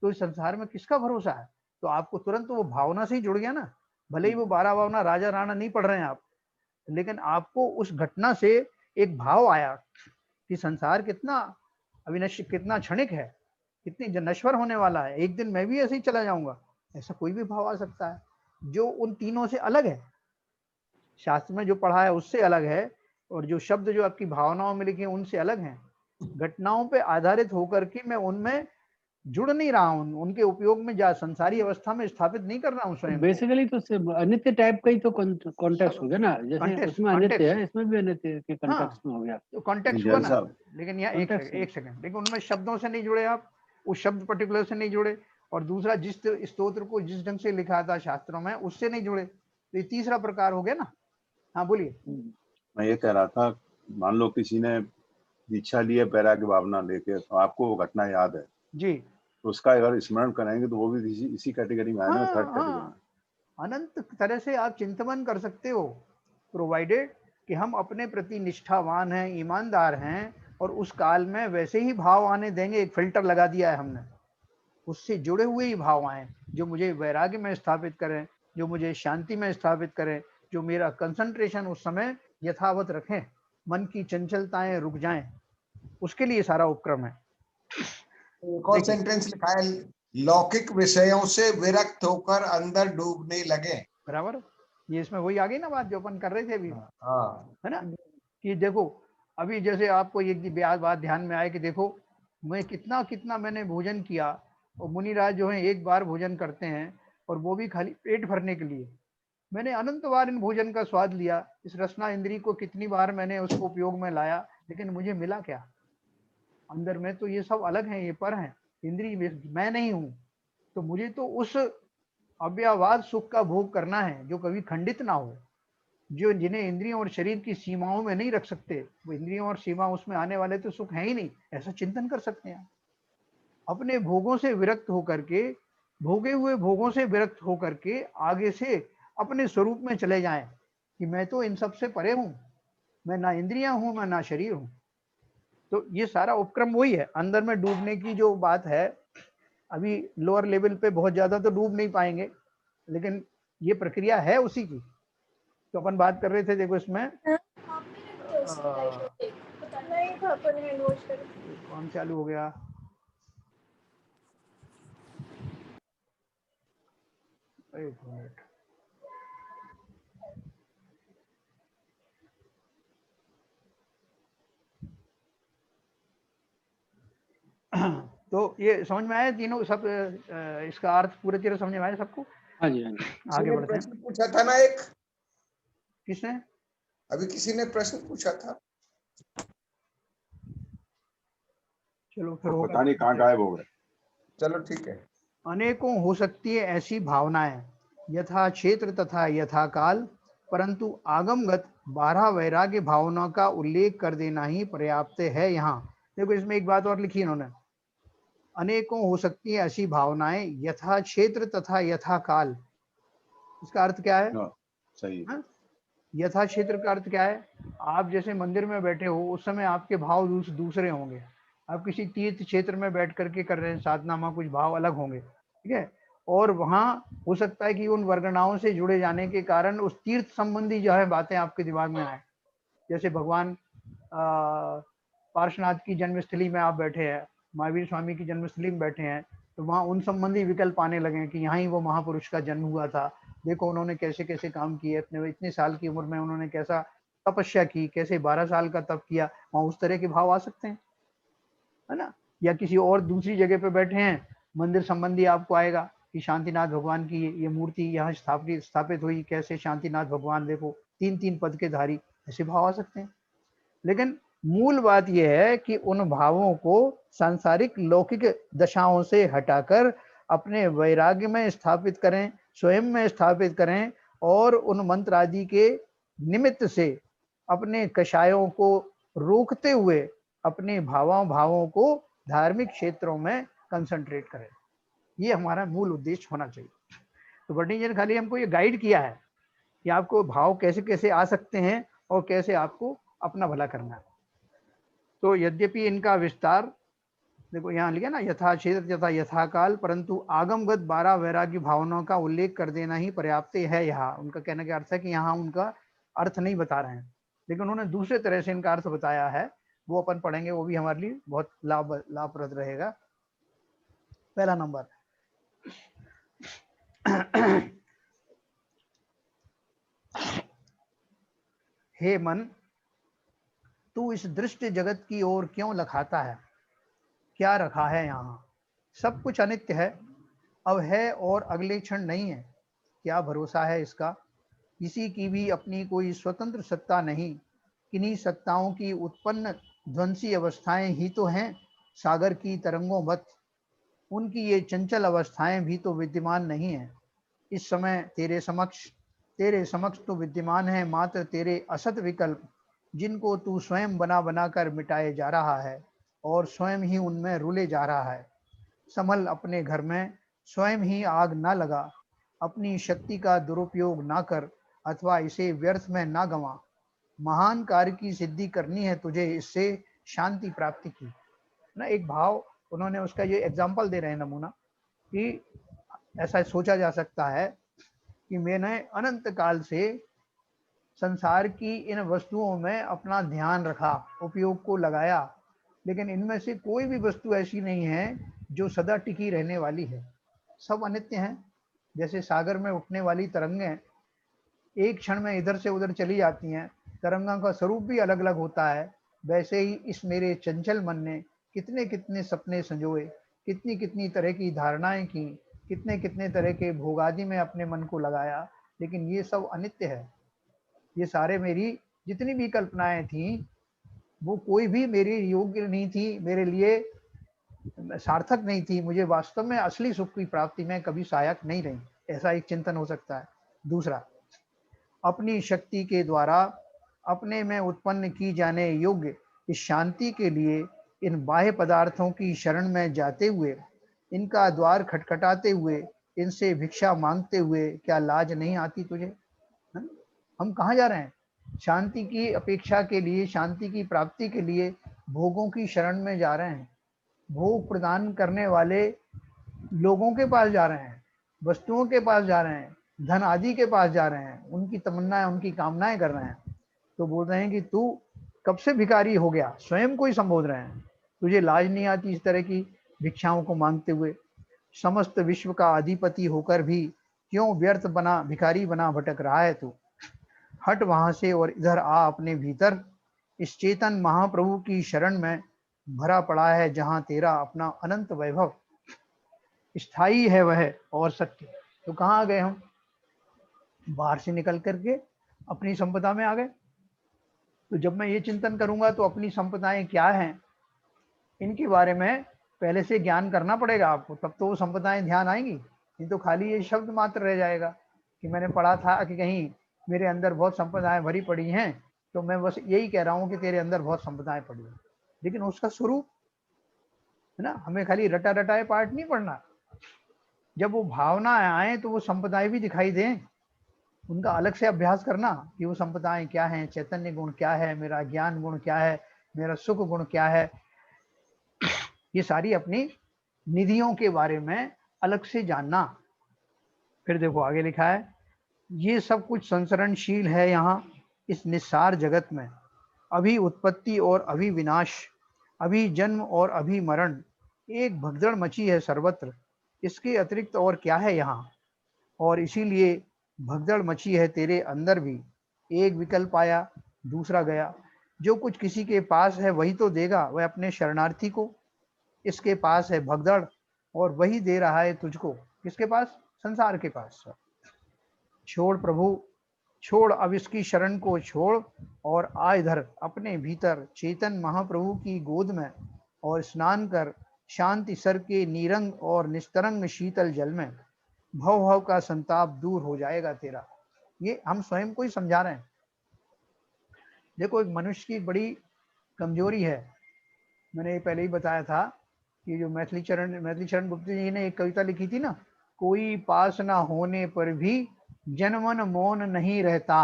तो इस संसार में किसका भरोसा है। तो आपको तुरंत वो भावना से ही जुड़ गया ना, भले ही वो 12 भावना राजा राणा नहीं पढ़ रहे हैं आप, लेकिन आपको उस घटना से एक भाव आया कि संसार कितना अविनश्य, कितना क्षणिक है, कितनी नश्वर होने वाला है, एक दिन मैं भी ऐसे ही चला जाऊंगा, ऐसा कोई भी भाव आ सकता है जो उन तीनों से अलग है, शास्त्र में जो पढ़ा है उससे अलग है, और जो शब्द जो आपकी भावनाओं में लिखे हैं उनसे अलग हैं। घटनाओं पे आधारित होकर के मैं उनमें जुड़ नहीं रहा हूँ, उनके उपयोग में जा संसारी अवस्था में स्थापित नहीं कर रहा हूँ स्वयं को। बेसिकली तो अनित्य टाइप का ही तो कॉन्टेक्स्ट हो गया ना, जैसे कॉन्टेक्स्ट उसमें अनित्य कॉन्टेक्स्ट है इसमें भी अनित्य के कॉन्टेक्स्ट में हो गया। तो कॉन्टेक्स्ट हुआ ना, लेकिन यहाँ एक सेकंड, लेकिन उनमें शब्दों से नहीं जुड़े आप, उस शब्द पर्टिकुलर से नहीं जुड़े, और दूसरा जिस स्तोत्र को जिस ढंग से लिखा था शास्त्रों में उससे नहीं जुड़े, तो ये तीसरा प्रकार हो गया ना। हाँ बोलिए। मैं ये कह रहा था, मान लो किसी ने दीक्षा ली है वैराग्य भावना लेके, तो आपको वो घटना याद है जी, तो उसका अगर स्मरण करेंगे तो वो भी इसी कैटेगरी में आए ना, थर्ड कैटेगरी में। अनंत तरह से आप चिंतन कर सकते हो, प्रोवाइडेड कि हम अपने प्रति निष्ठावान हैं, ईमानदार हैं, और उस काल में वैसे ही भाव आने देंगे। एक फिल्टर लगा दिया है हमने, उससे जुड़े हुए ही भाव आए जो मुझे वैराग्य में स्थापित करें, जो मुझे शांति में स्थापित करें, जो मेरा कंसंट्रेशन उस समय यथावत रखें, मन की चंचलताएं रुक जाएं, उसके लिए सारा उपक्रम है। एक और सेंटेंस लिखा है, लौकिक विषयों से विरक्त होकर अंदर डूबने लगे। बराबर, ये इसमें वही आ गई ना बात जो अपन कर रहे थे अभी, हाँ, है ना, कि देखो अभी जैसे आपको एक बात ध्यान में आए कि देखो मैं कितना कितना मैंने भोजन किया, और मुनिराज जो है एक बार भोजन करते हैं और वो भी खाली पेट भरने के लिए। मैंने अनंत बार इन भोजन का स्वाद लिया, इस रसना इंद्री को कितनी बार मैंने उसको उपयोग में लाया, लेकिन मुझे मिला क्या अंदर में? तो ये सब अलग हैं, ये पर हैं, इंद्री मैं नहीं हूं। तो मुझे तो उस अव्यवहार सुख का भोग करना है जो कभी खंडित ना हो, जो जिन्हें इंद्रियों और शरीर की सीमाओं में नहीं रख सकते, वो इंद्रियों और सीमा उसमें आने वाले तो सुख है ही नहीं, ऐसा चिंतन कर सकते हैं। अपने भोगों से विरक्त होकर के, भोगे हुए भोगों से विरक्त होकर के आगे से अपने स्वरूप में चले जाएं कि मैं तो इन सब से परे हूं, मैं ना इंद्रियां हूं, मैं ना शरीर हूं। तो ये सारा उपक्रम वही है, अंदर में डूबने की जो बात है, अभी लोअर लेवल पे बहुत ज्यादा तो डूब नहीं पाएंगे, लेकिन ये प्रक्रिया है उसी की। तो अपन बात कर रहे थे, देखो इसमें कौन चालू हो गया, एक मिनट। तो ये समझ में आया तीनों सब, इसका अर्थ पूरे तरह समझ में आया सबको? हाँ जी, हाँ जी। आगे बढ़ते हैं। प्रश्न पूछा था ना एक, किसने? अभी किसी ने प्रश्न पूछा था। चलो फिर पता नहीं कहाँ गायब हो गए। चलो ठीक है। अनेकों हो सकती है ऐसी भावनाएं, यथा क्षेत्र तथा यथा काल, परंतु आगमगत 12 वैराग्य भावना का उल्लेख कर देना ही पर्याप्त है यहाँ। देखो इसमें एक बात और लिखी इन्होंने, अनेकों हो सकती है ऐसी भावनाएं यथा क्षेत्र तथा यथा काल। इसका अर्थ क्या है? सही है। यथा क्षेत्र का अर्थ क्या है? आप जैसे मंदिर में बैठे हो उस समय आपके भाव दूसरे होंगे, आप किसी तीर्थ क्षेत्र में बैठ करके कर रहे हैं साधना, कुछ भाव अलग होंगे, ठीक है। और वहां हो सकता है कि उन वर्गनाओं से जुड़े जाने के कारण उस तीर्थ संबंधी जो है बातें आपके दिमाग में आए। जैसे भगवान पार्श्वनाथ की जन्मस्थली में आप बैठे हैं, महावीर स्वामी की जन्मस्थली में बैठे हैं, तो वहां उन संबंधी विकल्प आने लगे कि यहाँ ही वो महापुरुष का जन्म हुआ था, देखो उन्होंने कैसे कैसे काम किए, अपने इतने साल की उम्र में उन्होंने कैसा तपस्या की, कैसे 12 साल का तप किया, वहां उस तरह के भाव आ सकते हैं, है ना। या किसी और दूसरी जगह पे बैठे हैं, मंदिर संबंधी आपको आएगा कि शांतिनाथ भगवान की ये मूर्ति यहाँ स्थापित हुई, कैसे शांतिनाथ भगवान देखो 3 पद के धारी, ऐसे भाव आ सकते हैं। लेकिन मूल बात यह है कि उन भावों को सांसारिक लौकिक दशाओं से हटाकर अपने वैराग्य में स्थापित करें, स्वयं में स्थापित करें, और उन मंत्र आदि के निमित्त से अपने कषायों को रोकते हुए अपने भावों को धार्मिक क्षेत्रों में कंसंट्रेट करें। ये हमारा मूल उद्देश्य होना चाहिए। तो वर्णी जी ने खाली हमको ये गाइड किया है कि आपको भाव कैसे कैसे आ सकते हैं और कैसे आपको अपना भला करना है। तो यद्यपि इनका विस्तार देखो यहाँ लिखा ना, यथा क्षेत्र तथा यथा काल, परंतु आगमगत 12 वैराग्य भावनाओं का उल्लेख कर देना ही पर्याप्त है यहाँ। उनका कहने का अर्थ है कि यहाँ उनका अर्थ नहीं बता रहे हैं, लेकिन उन्होंने दूसरे तरह से इनका अर्थ बताया है, वो अपन पढ़ेंगे, वो भी हमारे लिए बहुत लाभप्रद रहेगा। पहला नंबर, हे मन, तू इस दृष्टि जगत की ओर क्यों लखाता है? क्या रखा है यहाँ? सब कुछ अनित्य है, अब है और अगले क्षण नहीं है। क्या भरोसा है इसका? किसी की भी अपनी कोई स्वतंत्र सत्ता नहीं, किन्हीं सत्ताओं की उत्पन्न ध्वंसी अवस्थाएं ही तो हैं सागर की तरंगों वत। उनकी ये चंचल अवस्थाएं भी तो विद्यमान नहीं है इस समय तेरे समक्ष तो विद्यमान है मात्र तेरे असत विकल्प, जिनको तू स्वयं बना कर मिटाए जा रहा है और स्वयं ही उनमें रुले जा रहा है। संभल अपने घर में, स्वयं ही आग ना लगा, अपनी शक्ति का दुरुपयोग ना कर अथवा इसे व्यर्थ में ना गंवा। महान कार्य की सिद्धि करनी है तुझे, इससे शांति प्राप्ति की ना। एक भाव उन्होंने उसका ये एग्जाम्पल दे रहे हैं, नमूना, कि ऐसा सोचा जा सकता है कि मैंने अनंत काल से संसार की इन वस्तुओं में अपना ध्यान रखा, उपयोग को लगाया, लेकिन इनमें से कोई भी वस्तु ऐसी नहीं है जो सदा टिकी रहने वाली है। सब अनित्य हैं। जैसे सागर में उठने वाली तरंगें एक क्षण में इधर से उधर चली जाती हैं, तरंगा का स्वरूप भी अलग अलग होता है, वैसे ही इस मेरे चंचल मन ने कितने कितने सपने संजोए, कितनी कितनी तरह की धारणाएं की, कितने कितने तरह के भोगादि में अपने मन को लगाया, लेकिन ये सब अनित्य है। ये सारे मेरी जितनी भी कल्पनाएं थी वो कोई भी मेरे योग्य नहीं थी, मेरे लिए सार्थक नहीं थी, मुझे वास्तव में असली सुख की प्राप्ति में कभी सहायक नहीं रही। ऐसा एक चिंतन हो सकता है। दूसरा, अपनी शक्ति के द्वारा अपने में उत्पन्न की जाने योग्य इस शांति के लिए इन बाह्य पदार्थों की शरण में जाते हुए, इनका द्वार खटखटाते हुए, इनसे भिक्षा मांगते हुए क्या लाज नहीं आती तुझे? हम कहाँ जा रहे हैं? शांति की अपेक्षा के लिए, शांति की प्राप्ति के लिए भोगों की शरण में जा रहे हैं। भोग प्रदान करने वाले लोगों के पास जा रहे हैं, वस्तुओं के पास जा रहे हैं, धन आदि के पास जा रहे हैं, उनकी तमन्नाएं, उनकी कामनाएं कर रहे हैं, तो बोल रहे हैं कि तू कब से भिखारी हो गया, स्वयं को ही संबोध रहे हैं, तुझे लाज नहीं आती इस तरह की भिक्षाओं को मांगते हुए, समस्त विश्व का अधिपति होकर भी क्यों व्यर्थ बना भिखारी बना भटक रहा है तू। हट वहां से और इधर आ अपने भीतर, इस चेतन महाप्रभु की शरण में भरा पड़ा है, जहां तेरा अपना अनंत वैभव स्थायी है वह और सत्य। तो कहाँ आ गए हम, बाहर से निकल करके अपनी संपदा में आ गए। तो जब मैं ये चिंतन करूंगा तो अपनी संपदाएं क्या हैं, इनके बारे में पहले से ज्ञान करना पड़ेगा आपको, तब तो वो संपदाएं ध्यान आएंगी। नहीं तो खाली ये शब्द मात्र रह जाएगा कि मैंने पढ़ा था कि कहीं मेरे अंदर बहुत संपदाएं भरी पड़ी हैं, तो मैं बस यही कह रहा हूँ कि तेरे अंदर बहुत संपदाएं पड़ी हैं, लेकिन उसका स्वरूप है ना, हमें खाली रटा रटाए पाठ नहीं पढ़ना। जब वो भावनाएं आए तो वो संपदाएं भी दिखाई दें, उनका अलग से अभ्यास करना कि वो संपदाएं क्या हैं, चैतन्य गुण क्या है, मेरा ज्ञान गुण क्या है, मेरा सुख गुण क्या है, ये सारी अपनी निधियों के बारे में अलग से जानना। फिर देखो आगे लिखा है, ये सब कुछ संसरणशील है यहाँ इस निस्सार जगत में, अभी उत्पत्ति और अभी विनाश, अभी जन्म और अभी मरण, एक भगदड़ मची है सर्वत्र, इसके अतिरिक्त और क्या है यहाँ। और इसीलिए भगदड़ मची है तेरे अंदर भी, एक विकल्प आया दूसरा गया, जो कुछ किसी के पास है वही तो देगा वह अपने शरणार्थी को, इसके पास है भगदड़ और वही दे रहा है तुझको, किसके पास, संसार के पास। छोड़ प्रभु, छोड़ अब इसकी शरण को छोड़ और आ इधर अपने भीतर चेतन महाप्रभु की गोद में, और स्नान कर शांति सर के नीरंग और निस्तरंग शीतल जल में, भव भव का संताप दूर हो जाएगा तेरा। ये हम स्वयं को ही समझा रहे हैं। देखो एक मनुष्य की बड़ी कमजोरी है, मैंने ये पहले ही बताया था कि जो मैथिली चरण गुप्त जी ने एक कविता लिखी थी ना, कोई पास ना होने पर भी जनमन मौन नहीं रहता,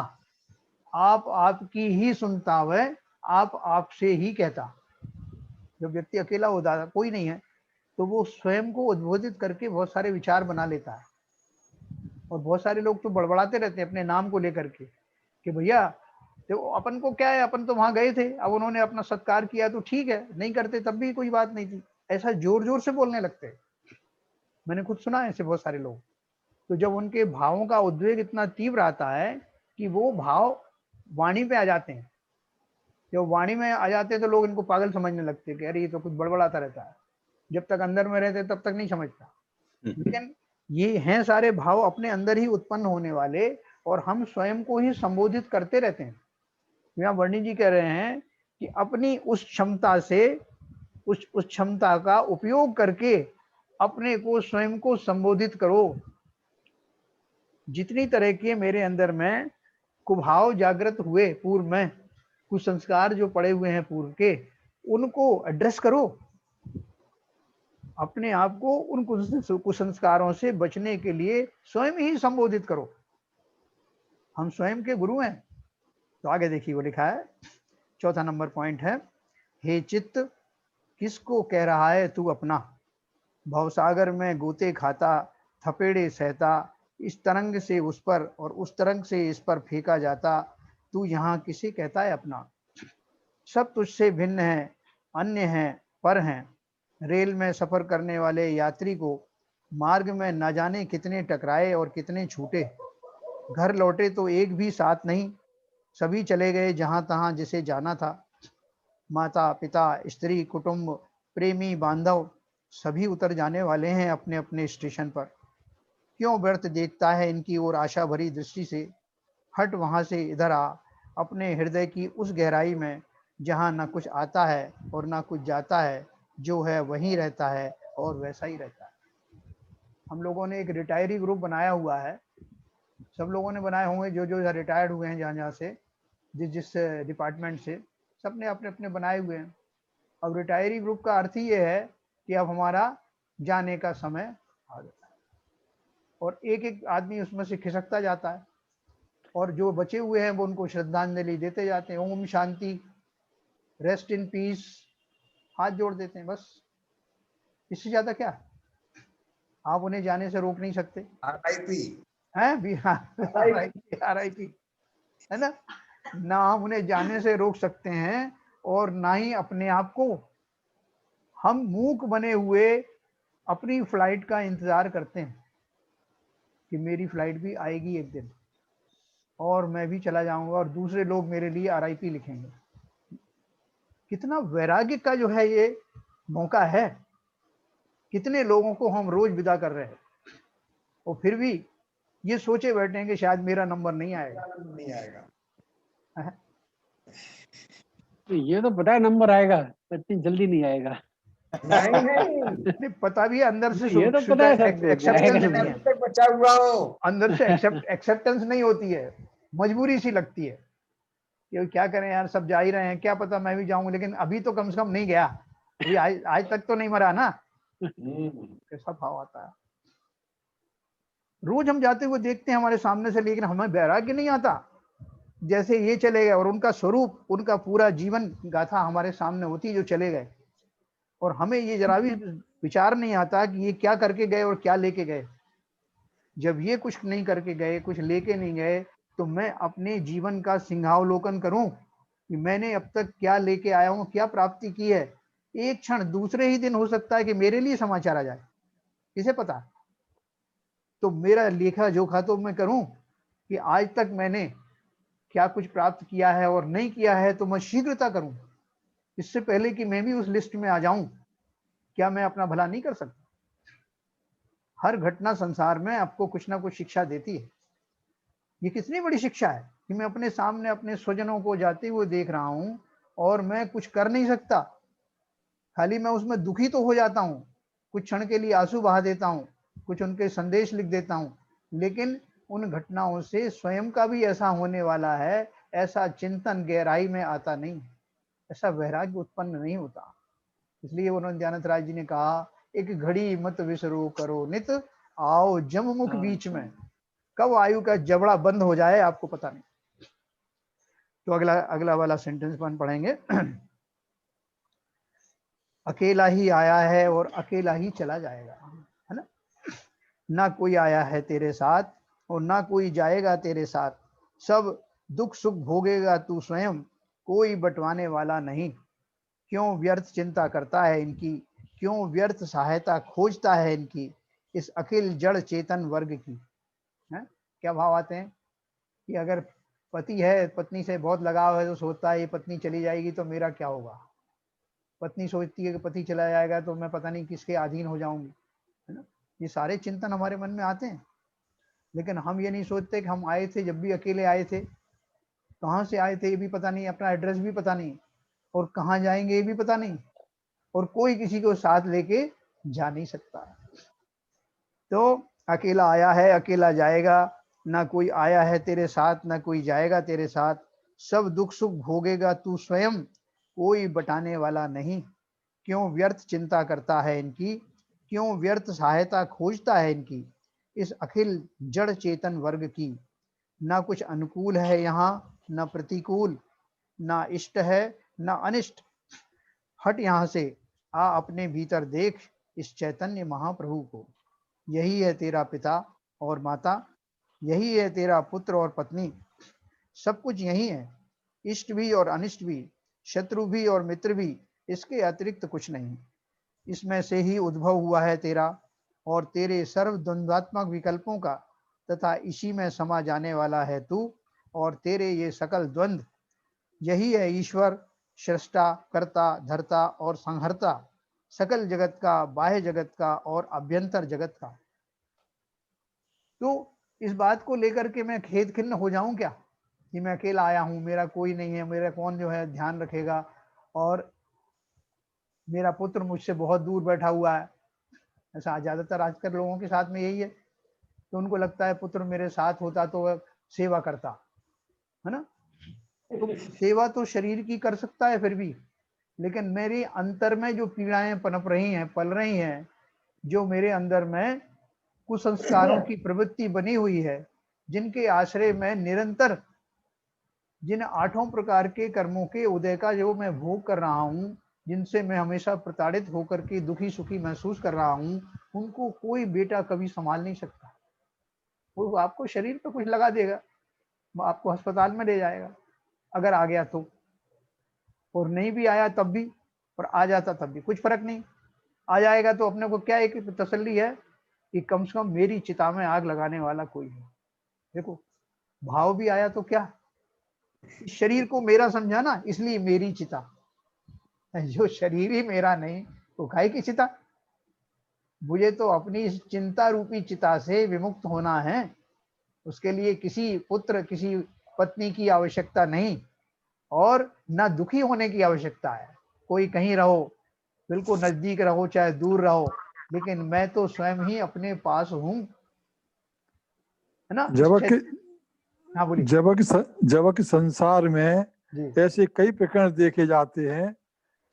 आप आपकी ही सुनता वह आप आपसे ही कहता। जब व्यक्ति अकेला होता है, कोई नहीं है, तो वो स्वयं को उद्बोधित करके बहुत सारे विचार बना लेता है। और बहुत सारे लोग तो बड़बड़ाते रहते हैं अपने नाम को लेकर के कि भैया देखो अपन को क्या है, अपन तो वहां गए थे, अब उन्होंने अपना सत्कार किया तो ठीक है, नहीं करते तब भी कोई बात नहीं थी, ऐसा जोर जोर से बोलने लगते हैं। मैंने खुद सुना है ऐसे बहुत सारे लोग। तो जब उनके भावों का उद्वेग इतना तीव्र आता है कि वो भाव वाणी पे आ जाते हैं, जब वाणी में आ जाते हैं तो लोग इनको पागल समझने लगते हैं कि अरे ये तो कुछ बड़बड़ाता रहता है, जब तक अंदर में रहते तब तक नहीं समझता। लेकिन ये हैं सारे भाव अपने अंदर ही उत्पन्न होने वाले, और हम स्वयं को ही संबोधित करते रहते हैं। यहाँ वर्णी जी कह रहे हैं कि अपनी उस क्षमता से, उस क्षमता का उपयोग करके अपने को स्वयं को संबोधित करो। जितनी तरह के मेरे अंदर में कुभाव जागृत हुए पूर्व में, कुछ संस्कार जो पड़े हुए हैं पूर्व के, उनको एड्रेस करो, अपने आप को उन कुसंस्कारों से बचने के लिए स्वयं ही संबोधित करो। हम स्वयं के गुरु हैं। तो आगे देखिए वो लिखा है, चौथा नंबर पॉइंट है, हे चित्त किसको कह रहा है तू अपना, भवसागर में गोते खाता थपेड़े सहता, इस तरंग से उस पर और उस तरंग से इस पर फेंका जाता, तू यहाँ किसे कहता है अपना। सब तुझसे भिन्न है, अन्य हैं, पर हैं। रेल में सफर करने वाले यात्री को मार्ग में न जाने कितने टकराए और कितने छूटे, घर लौटे तो एक भी साथ नहीं, सभी चले गए जहां तहां जिसे जाना था। माता पिता स्त्री कुटुंब प्रेमी बांधव सभी उतर जाने वाले हैं अपने अपने स्टेशन पर, क्यों व्यर्थ देखता है इनकी ओर आशा भरी दृष्टि से। हट वहां से इधर आ अपने हृदय की उस गहराई में, जहां ना कुछ आता है और ना कुछ जाता है, जो है वहीं रहता है और वैसा ही रहता है। हम लोगों ने एक रिटायरी ग्रुप बनाया हुआ है, सब लोगों ने बनाए होंगे, जो जो रिटायर्ड हुए हैं जहाँ जहाँ से, जिस जिस डिपार्टमेंट से, सब ने अपने अपने बनाए हुए हैं। अब रिटायरी ग्रुप का अर्थ ही ये है कि अब हमारा जाने का समय आ जाता है, और एक एक आदमी उसमें से खिसकता जाता है, और जो बचे हुए हैं वो उनको श्रद्धांजलि देते जाते हैं, Om Shanti, rest in peace, हाथ जोड़ देते हैं, बस इससे ज्यादा क्या। आप उन्हें जाने से रोक नहीं सकते RIP हैं RIP है ना हम उन्हें जाने से रोक सकते हैं और ना ही अपने आप को। हम मूक बने हुए अपनी फ्लाइट का इंतजार करते हैं कि मेरी फ्लाइट भी आएगी एक दिन और मैं भी चला जाऊंगा और दूसरे लोग मेरे लिए RIP लिखेंगे। कितना वैराग्य का जो है ये मौका है, कितने लोगों को हम रोज विदा कर रहे हैं और फिर भी ये सोचे बैठे हैं कि शायद मेरा नंबर नहीं आएगा। नहीं आएगा। तो ये तो पता है नंबर आएगा, इतनी जल्दी नहीं आएगा। नहीं पता भी है अंदर से ये तो पता है सबको कि आएगा एक्सेप्टेंस नहीं नंबर। है, अभी तक बचा हुआ हो। अंदर से एक्सेप्टेंस नहीं होती है, मजबूरी सी लगती है कि क्या करें यार, सब जा ही रहे हैं, क्या पता मैं भी जाऊं, लेकिन अभी तो कम से कम नहीं गया, अभी आज तक तो नहीं मरा ना। कैसा भाव आता है। रोज हम जाते हुए देखते हैं हमारे सामने से, लेकिन हमें वैराग्य नहीं आता। जैसे ये चले गए और उनका स्वरूप, उनका पूरा जीवन गाथा हमारे सामने होती, जो चले गए, और हमें ये जरा भी विचार नहीं आता कि ये क्या करके गए और क्या लेके गए। जब ये कुछ नहीं करके गए, कुछ लेके नहीं गए, तो मैं अपने जीवन का सिंहावलोकन करूं कि मैंने अब तक क्या लेके आया हूं, क्या प्राप्ति की है। एक क्षण दूसरे ही दिन हो सकता है कि मेरे लिए समाचार आ जाए, किसे पता। तो मेरा लेखा जोखा तो मैं करूं कि आज तक मैंने क्या कुछ प्राप्त किया है और नहीं किया है, तो मैं शीघ्रता करूं इससे पहले कि मैं भी उस लिस्ट में आ जाऊं। क्या मैं अपना भला नहीं कर सकता? हर घटना संसार में आपको कुछ ना कुछ शिक्षा देती है। ये कितनी बड़ी शिक्षा है कि मैं अपने सामने अपने स्वजनों को जाते हुए देख रहा हूं और मैं कुछ कर नहीं सकता, खाली मैं उसमें दुखी तो हो जाता हूं, कुछ क्षण के लिए आंसू बहा देता हूं, कुछ उनके संदेश लिख देता हूं, लेकिन उन घटनाओं से स्वयं का भी ऐसा होने वाला है, ऐसा चिंतन गहराई में आता नहीं, ऐसा वैराग्य उत्पन्न नहीं होता। इसलिए उन्होंने दयानंद राय जी ने कहा, एक घड़ी मत विसरो करो नित, आओ जममुख बीच में, कब आयु का जबड़ा बंद हो जाए आपको पता नहीं। तो अगला वाला सेंटेंस पढ़ेंगे। अकेला ही आया है और अकेला ही चला जाएगा, है ना कोई आया है तेरे साथ और ना कोई जाएगा तेरे साथ, सब दुख सुख भोगेगा तू स्वयं, कोई बंटवाने वाला नहीं। क्यों व्यर्थ चिंता करता है इनकी, क्यों व्यर्थ सहायता खोजता है इनकी, इस अखिल जड़ चेतन वर्ग की। है क्या भाव आते हैं कि अगर पति है, पत्नी से बहुत लगाव है, तो सोचता है ये पत्नी चली जाएगी तो मेरा क्या होगा। पत्नी सोचती है कि पति चला जाएगा तो मैं पता नहीं किसके अधीन हो जाऊंगी, है ना। ये सारे चिंतन हमारे मन में आते हैं, लेकिन हम ये नहीं सोचते कि हम आए थे, जब भी अकेले आए थे, कहाँ से आए थे ये भी पता नहीं, अपना एड्रेस भी पता नहीं, और कहाँ जाएंगे ये भी पता नहीं, और कोई किसी को साथ लेके जा नहीं सकता। तो अकेला आया है अकेला जाएगा, ना कोई आया है तेरे साथ ना कोई जाएगा तेरे साथ, सब दुख सुख भोगेगा तू स्वयं, कोई बटाने वाला नहीं। क्यों व्यर्थ चिंता करता है इनकी, क्यों व्यर्थ सहायता खोजता है इनकी, इस अखिल जड़ चेतन वर्ग की। ना कुछ अनुकूल है यहाँ ना प्रतिकूल, ना इष्ट है ना अनिष्ट, हट यहाँ से, आ अपने भीतर देख इस चैतन्य महाप्रभु को। यही है तेरा पिता और माता, यही है तेरा पुत्र और पत्नी, सब कुछ यही है, इष्ट भी और अनिष्ट भी, शत्रु भी और मित्र भी, इसके अतिरिक्त कुछ नहीं। इसमें से ही उद्भव हुआ है तेरा और तेरे सर्व द्वंद्वात्मक विकल्पों का, तथा इसी में समा जाने वाला है तू और तेरे ये सकल द्वंद्व। यही है ईश्वर, सृष्टा कर्ता धर्ता और संहर्ता, सकल जगत का, बाह्य जगत का और अभ्यंतर जगत का। तो इस बात को लेकर के मैं खेद खिन्न हो जाऊं क्या कि मैं अकेला आया हूं, मेरा कोई नहीं है, मेरा कौन जो है ध्यान रखेगा, और मेरा पुत्र मुझसे बहुत दूर बैठा हुआ है। ऐसा ज्यादातर आजकल लोगों के साथ में यही है, तो उनको लगता है पुत्र मेरे साथ होता तो वह सेवा करता, है ना। तो सेवा तो शरीर की कर सकता है फिर भी, लेकिन मेरे अंतर में जो पीड़ाएं पनप रही हैं, पल रही हैं, जो मेरे अंदर में कुसंस्कारों की प्रवृत्ति बनी हुई है, जिनके आश्रय में निरंतर जिन 8 प्रकार के कर्मों के उदय का जो मैं भोग कर रहा हूं, जिनसे मैं हमेशा प्रताड़ित होकर के दुखी सुखी महसूस कर रहा हूँ, उनको कोई बेटा कभी संभाल नहीं सकता। वो आपको शरीर पे कुछ लगा देगा, वो आपको अस्पताल में ले जाएगा अगर आ गया तो, और नहीं भी आया तब भी, और आ जाता तब भी कुछ फर्क नहीं। आ जाएगा तो अपने को क्या एक तसल्ली है कि कम से कम मेरी चिता में आग लगाने वाला कोई है। देखो, भाव भी आया तो क्या, शरीर को मेरा समझा ना, इसलिए मेरी चिता। जो शरीर ही मेरा नहीं तो काहे की चिता। मुझे तो अपनी इस चिंता रूपी चिता से विमुक्त होना है। उसके लिए किसी पुत्र, किसी पत्नी की आवश्यकता नहीं, और ना दुखी होने की आवश्यकता है। कोई कहीं रहो, बिल्कुल नजदीक रहो चाहे दूर रहो, लेकिन मैं तो स्वयं ही अपने पास हूँ, है ना। हाँ बोलिए। जबकि संसार में जी ऐसे कई प्रकरण देखे जाते हैं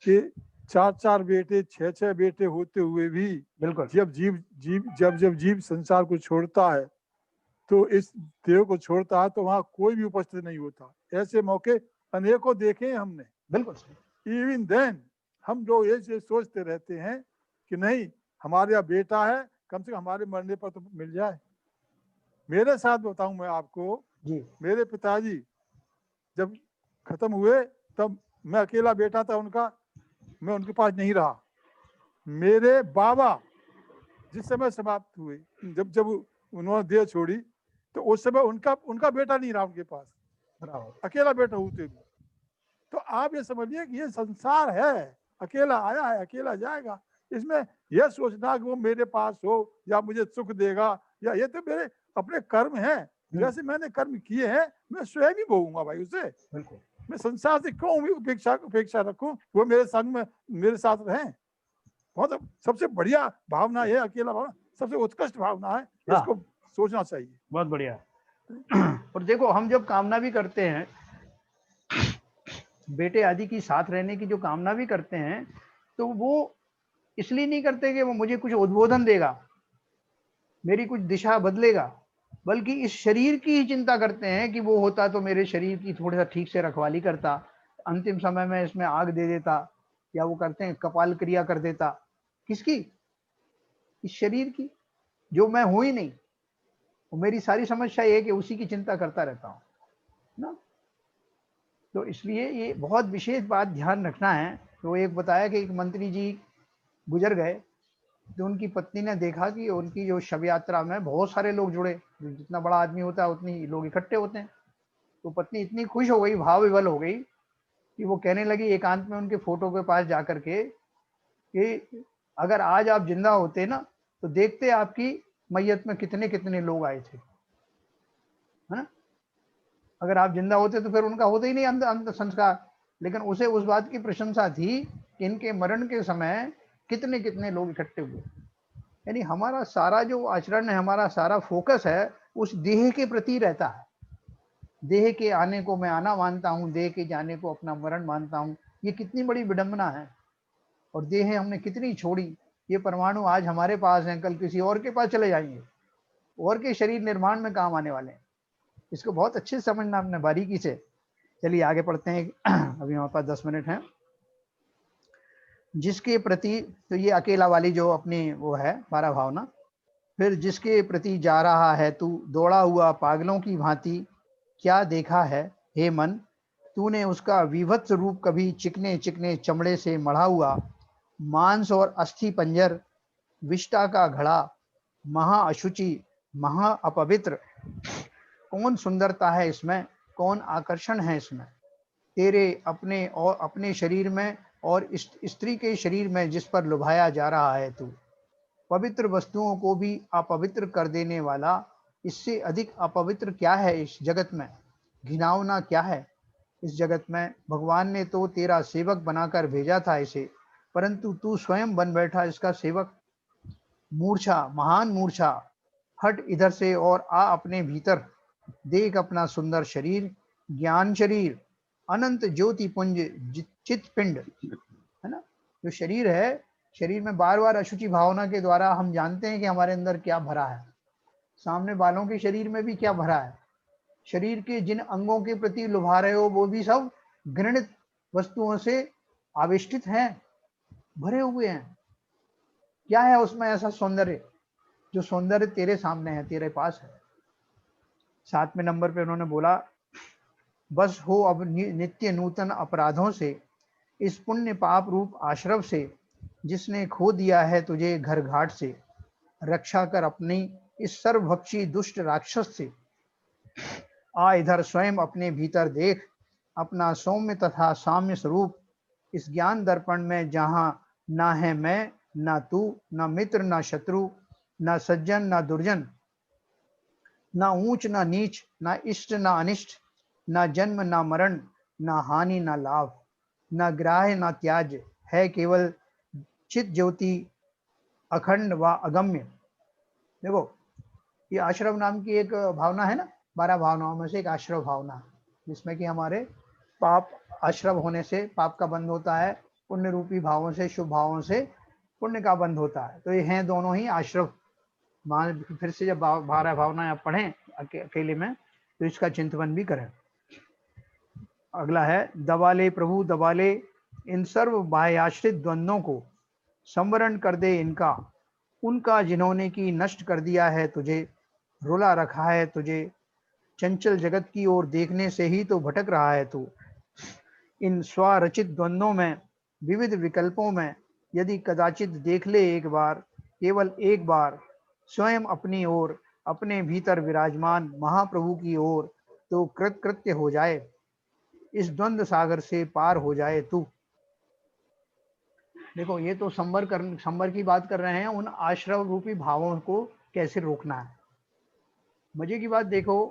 कि 4 बेटे 6 बेटे होते हुए भी बिल्कुल, जब जीव संसार को छोड़ता है, तो इस देह को छोड़ता है, तो वहां कोई भी उपस्थित नहीं होता। ऐसे मौके अनेकों देखे हैं हमने। बिल्कुल। इवन देन हम लोग ऐसे सोचते रहते हैं कि नहीं, हमारे यहाँ बेटा है, कम से कम हमारे मरने पर तो मिल जाए। मेरे साथ बताऊं मैं आपको जी, मेरे पिताजी जब खत्म हुए तब मैं अकेला बेटा था उनका, मैं उनके पास नहीं रहा। मेरे बाबा जिस समय समाप्त हुए, जब उन्होंने देह छोड़ी, तो उस समय उनका बेटा नहीं रहा उनके पास, अकेला बेटा होते भी। तो आप ये समझिए कि ये संसार है, अकेला आया है अकेला जाएगा। इसमें यह सोचना कि वो मेरे पास हो या मुझे सुख देगा, या ये तो मेरे अपने कर्म हैं, जैसे मैंने कर्म किए हैं मैं स्वयं ही भोगूंगा भाई उसे। मैं संसार से क्यों उपेक्षा रखूं, वो मेरे संग में मेरे साथ रहें। बहुत सबसे बढ़िया भावना है अकेला भावना, सबसे उत्कृष्ट भावना है, इसको सोचना चाहिए। बहुत बढ़िया। और देखो, हम जब कामना भी करते हैं, बेटे आदि की साथ रहने की जो कामना भी करते हैं, तो वो इसलिए नहीं करते कि वो मुझे कुछ उद्बोधन देगा, मेरी कुछ दिशा बदलेगा, बल्कि इस शरीर की ही चिंता करते हैं कि वो होता तो मेरे शरीर की थोड़ा सा ठीक से रखवाली करता, अंतिम समय में इसमें आग दे देता, या वो करते हैं कपाल क्रिया कर देता। किसकी? इस शरीर की, जो मैं हूं ही नहीं। वो मेरी सारी समस्या ये है कि उसी की चिंता करता रहता हूँ ना। तो इसलिए ये बहुत विशेष बात ध्यान रखना है। तो एक बताया कि एक मंत्री जी गुजर गए, तो उनकी पत्नी ने देखा कि उनकी जो शव यात्रा में बहुत सारे लोग जुड़े, जितना बड़ा आदमी होता है उतनी लोग इकट्ठे होते हैं। तो पत्नी इतनी खुश हो गई, भाव विवल हो गई, कि वो कहने लगी एकांत में उनके फोटो के पास जाकर के कि अगर आज आप जिंदा होते ना, तो देखते आपकी मैयत में कितने कितने लोग आए थे, है ना। अगर आप जिंदा होते तो फिर उनका होता ही नहीं अंत संस्कार, लेकिन उसे उस बात की प्रशंसा थी कि इनके मरण के समय कितने कितने लोग इकट्ठे हुए। यानी हमारा सारा जो आचरण है, हमारा सारा फोकस है उस देह के प्रति रहता है। देह के आने को मैं आना मानता हूँ, देह के जाने को अपना मरण मानता हूँ। ये कितनी बड़ी विडंबना है। और देह हमने कितनी छोड़ी। ये परमाणु आज हमारे पास हैं, कल किसी और के पास चले जाएंगे, और के शरीर निर्माण में काम आने वाले हैं। इसको बहुत अच्छे से समझना हमने बारीकी से। चलिए आगे पढ़ते हैं। अभी हमारे पास 10 मिनट हैं। जिसके प्रति, तो ये अकेला वाली जो अपनी वो है 12 भावना। फिर जिसके प्रति जा रहा है तू दौड़ा हुआ पागलों की भांति, क्या देखा है हे मन तूने उसका विभत्स रूप कभी, चिकने चिकने चमड़े से मढ़ा हुआ, मांस और अस्थि पंजर, विष्टा का घड़ा, महा अशुचि, महा अपवित्र। कौन सुंदरता है इसमें, कौन आकर्षण है इसमें, तेरे अपने और अपने शरीर में और स्त्री के शरीर में जिस पर लुभाया जा रहा है तू। पवित्र वस्तुओं को भी अपवित्र कर देने वाला, इससे अधिक अपवित्र क्या है इस जगत में, घिनौना क्या है इस जगत में। भगवान ने तो तेरा सेवक बनाकर भेजा था इसे, परंतु तू स्वयं बन बैठा इसका सेवक। मूर्छा, महान मूर्छा, हट इधर से और आ अपने भीतर, देख अपना सुंदर शरीर, ज्ञान शरीर, अनंत ज्योति पुंज चित पिंड, है ना। जो शरीर है, शरीर में बार बार अशुचि भावना के द्वारा हम जानते हैं कि हमारे अंदर क्या भरा है। सामने वालों के शरीर में भी क्या भरा है। शरीर के जिन अंगों के प्रति लुभा रहे हो वो भी सब घृणित वस्तुओं से आविष्टित हैं, भरे हुए हैं। क्या है उसमें ऐसा सौंदर्य, जो सौंदर्य तेरे सामने है, तेरे पास है। 7वें नंबर पे उन्होंने बोला, बस हो अब नित्य नूतन अपराधों से, इस पुण्य पाप रूप आश्रव से, जिसने खो दिया है तुझे घर घाट से। रक्षा कर अपनी इस सर्वभक्षी दुष्ट राक्षस से। आ इधर स्वयं अपने भीतर देख, अपना सौम्य तथा साम्य स्वरूप। इस ज्ञान दर्पण में जहां ना है मैं, ना तू, ना मित्र, ना शत्रु, ना सज्जन, ना दुर्जन, ना ऊंच ना नीच, ना इष्ट ना अनिष्ट, ना जन्म ना मरण, ना हानि ना लाभ, ना ग्राह्य ना त्याज, है केवल चित ज्योति अखंड व अगम्य। देखो, ये आश्रव नाम की एक भावना है ना, 12 भावनाओं में से एक आश्रव भावना, जिसमें कि हमारे पाप आश्रव होने से पाप का बंध होता है, पुण्य रूपी भावों से, शुभ भावों से पुण्य का बंध होता है। तो ये हैं दोनों ही आश्रव। फिर से जब 12 भावनाएं आप पढ़ें अकेले में, तो इसका चिंतन भी करें। अगला है, दबाले प्रभु दबाले इन सर्व बाह्याश्रित द्वंद्वों को, संवरण कर दे इनका, उनका जिन्होंने की नष्ट कर दिया है तुझे, रुला रखा है तुझे, चंचल जगत की ओर देखने से ही तो भटक रहा है तू। इन स्वरचित द्वंद्वों में, विविध विकल्पों में, यदि कदाचित देख ले एक बार, केवल एक बार, स्वयं अपनी ओर, अपने भीतर विराजमान महाप्रभु की ओर, तो कृत्य हो जाए, इस द्वंद्व सागर से पार हो जाए तू। देखो, ये तो संवर की बात कर रहे हैं, उन आश्रव रूपी भावों को कैसे रोकना है। मजे की बात देखो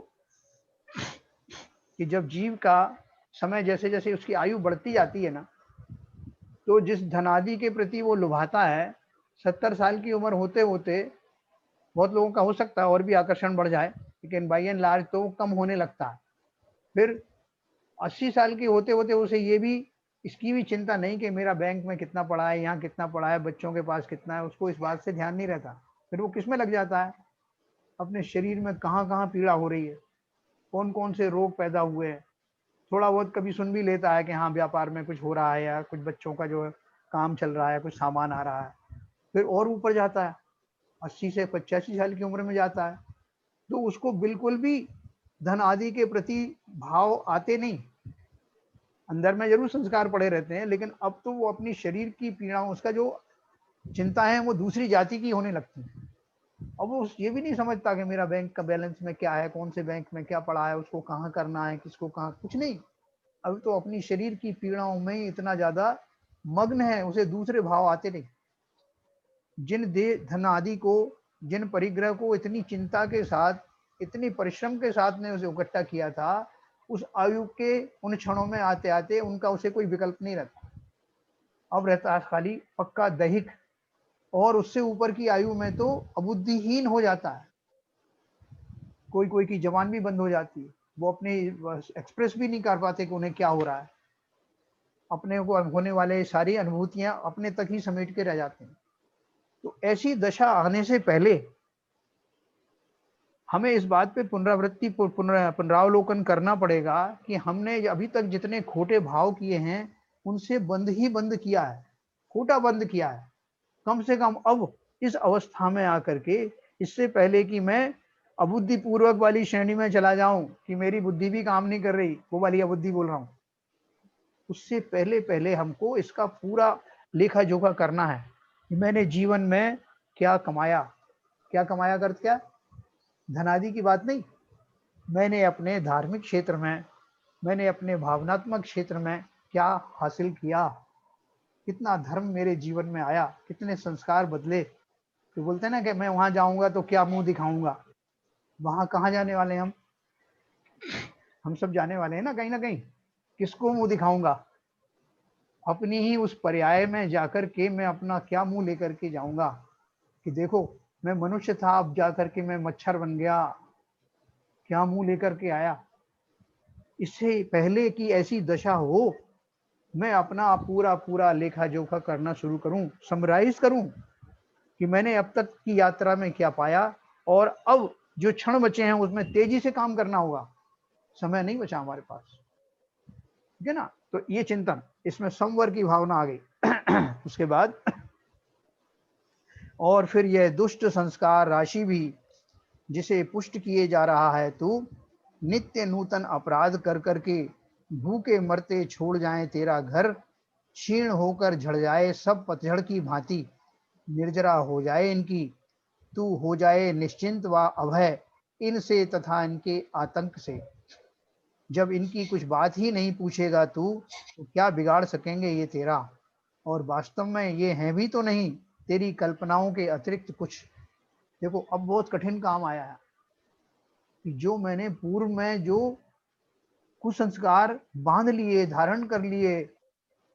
कि जब जीव का समय जैसे जैसे उसकी आयु बढ़ती जाती है ना, तो जिस धनादि के प्रति वो लुभाता है, 70 साल की उम्र होते होते बहुत लोगों का हो सकता है और भी आकर्षण बढ़ जाए, लेकिन बाई एंड लार्ज तो कम होने लगता है। फिर 80 साल के होते होते उसे ये भी, इसकी भी चिंता नहीं कि मेरा बैंक में कितना पड़ा है, यहाँ कितना पड़ा है, बच्चों के पास कितना है, उसको इस बात से ध्यान नहीं रहता। फिर वो किस में लग जाता है, अपने शरीर में कहाँ कहाँ पीड़ा हो रही है, कौन कौन से रोग पैदा हुए हैं। थोड़ा बहुत कभी सुन भी लेता है कि हाँ व्यापार में कुछ हो रहा है, या कुछ बच्चों का जो काम चल रहा है, कुछ सामान आ रहा है, फिर और ऊपर जाता है, 80 से 85 साल की उम्र में जाता है, तो उसको बिल्कुल भी धन आदि के प्रति भाव आते नहीं। अंदर में जरूर संस्कार पड़े रहते हैं, लेकिन अब तो वो अपनी शरीर की पीड़ाओं, उसका जो चिंता है वो दूसरी जाति की होने लगती है। अब वो ये भी नहीं समझता कि मेरा बैंक का बैलेंस में क्या है, कौन से बैंक में क्या पड़ा है, उसको कहाँ करना है, किसको कहाँ, कुछ नहीं। अब तो अपनी शरीर की पीड़ाओं में इतना ज्यादा मग्न है, उसे दूसरे भाव आते नहीं। जिन धन आदि को, जिन परिग्रह को इतनी चिंता के साथ, इतनी परिश्रम के साथ ने उसे इकट्ठा किया था, उस आयु के उन क्षणों में आते आते उनका उसे कोई विकल्प नहीं रहता। अब रहता है खाली पक्का दैहिक, और उससे ऊपर की आयु में तो अबुद्धिहीन हो जाता है। कोई कोई की जबान भी बंद हो जाती है, वो अपने एक्सप्रेस भी नहीं कर पाते कि उन्हें क्या हो रहा है। अपने को होने वाले सारी अनुभूतियां अपने तक ही समेट के रह जाते हैं। तो ऐसी दशा आने से पहले हमें इस बात पे पुनरावृत्ति, पुनरावलोकन करना पड़ेगा कि हमने अभी तक जितने खोटे भाव किए हैं, उनसे बंद ही बंद किया है, खोटा बंद किया है। कम से कम अब इस अवस्था में आकर के, इससे पहले कि मैं अबुद्धि पूर्वक वाली श्रेणी में चला जाऊं कि मेरी बुद्धि भी काम नहीं कर रही, वो वाली अबुद्धि बोल रहा हूं, उससे पहले पहले हमको इसका पूरा लेखा जोखा करना है कि मैंने जीवन में क्या कमाया। क्या कमाया कर, क्या धनादि की बात नहीं, मैंने अपने धार्मिक क्षेत्र में, मैंने अपने भावनात्मक क्षेत्र में क्या हासिल किया, कितना धर्म मेरे जीवन में आया, कितने संस्कार बदले। तो बोलते हैं ना कि मैं वहां जाऊंगा तो क्या मुंह दिखाऊंगा। वहां कहाँ जाने वाले हैं हम सब जाने वाले हैं ना कहीं। किसको मुंह दिखाऊंगा, अपनी ही उस पर्याय में जाकर के मैं अपना क्या मुंह लेकर के जाऊंगा कि देखो मैं मनुष्य था, अब जाकर के मैं मच्छर बन गया, क्या मुंह लेकर के आया। इससे पहले कि ऐसी दशा हो, मैं अपना पूरा लेखा जोखा करना शुरू करूं, समराइज करूं कि मैंने अब तक की यात्रा में क्या पाया, और अब जो क्षण बचे हैं उसमें तेजी से काम करना होगा। समय नहीं बचा हमारे पास। ठीक है ना। तो ये चिंतन, इसमें संवर की भावना आ गई। उसके बाद और फिर यह दुष्ट संस्कार राशि भी जिसे पुष्ट किए जा रहा है तू, नित्य नूतन अपराध कर करके भूखे मरते छोड़ जाए तेरा घर, क्षीण होकर झड़ जाए सब पतझड़ की भांति, निर्जरा हो जाए इनकी, तू हो जाए निश्चिंत व अभय इनसे तथा इनके आतंक से। जब इनकी कुछ बात ही नहीं पूछेगा तू, तो क्या बिगाड़ सकेंगे ये तेरा, और वास्तव में ये हैं भी तो नहीं तेरी कल्पनाओं के अतिरिक्त कुछ। देखो अब बहुत कठिन काम आया है कि जो मैंने पूर्व में जो कुसंस्कार बांध लिए, धारण कर लिए,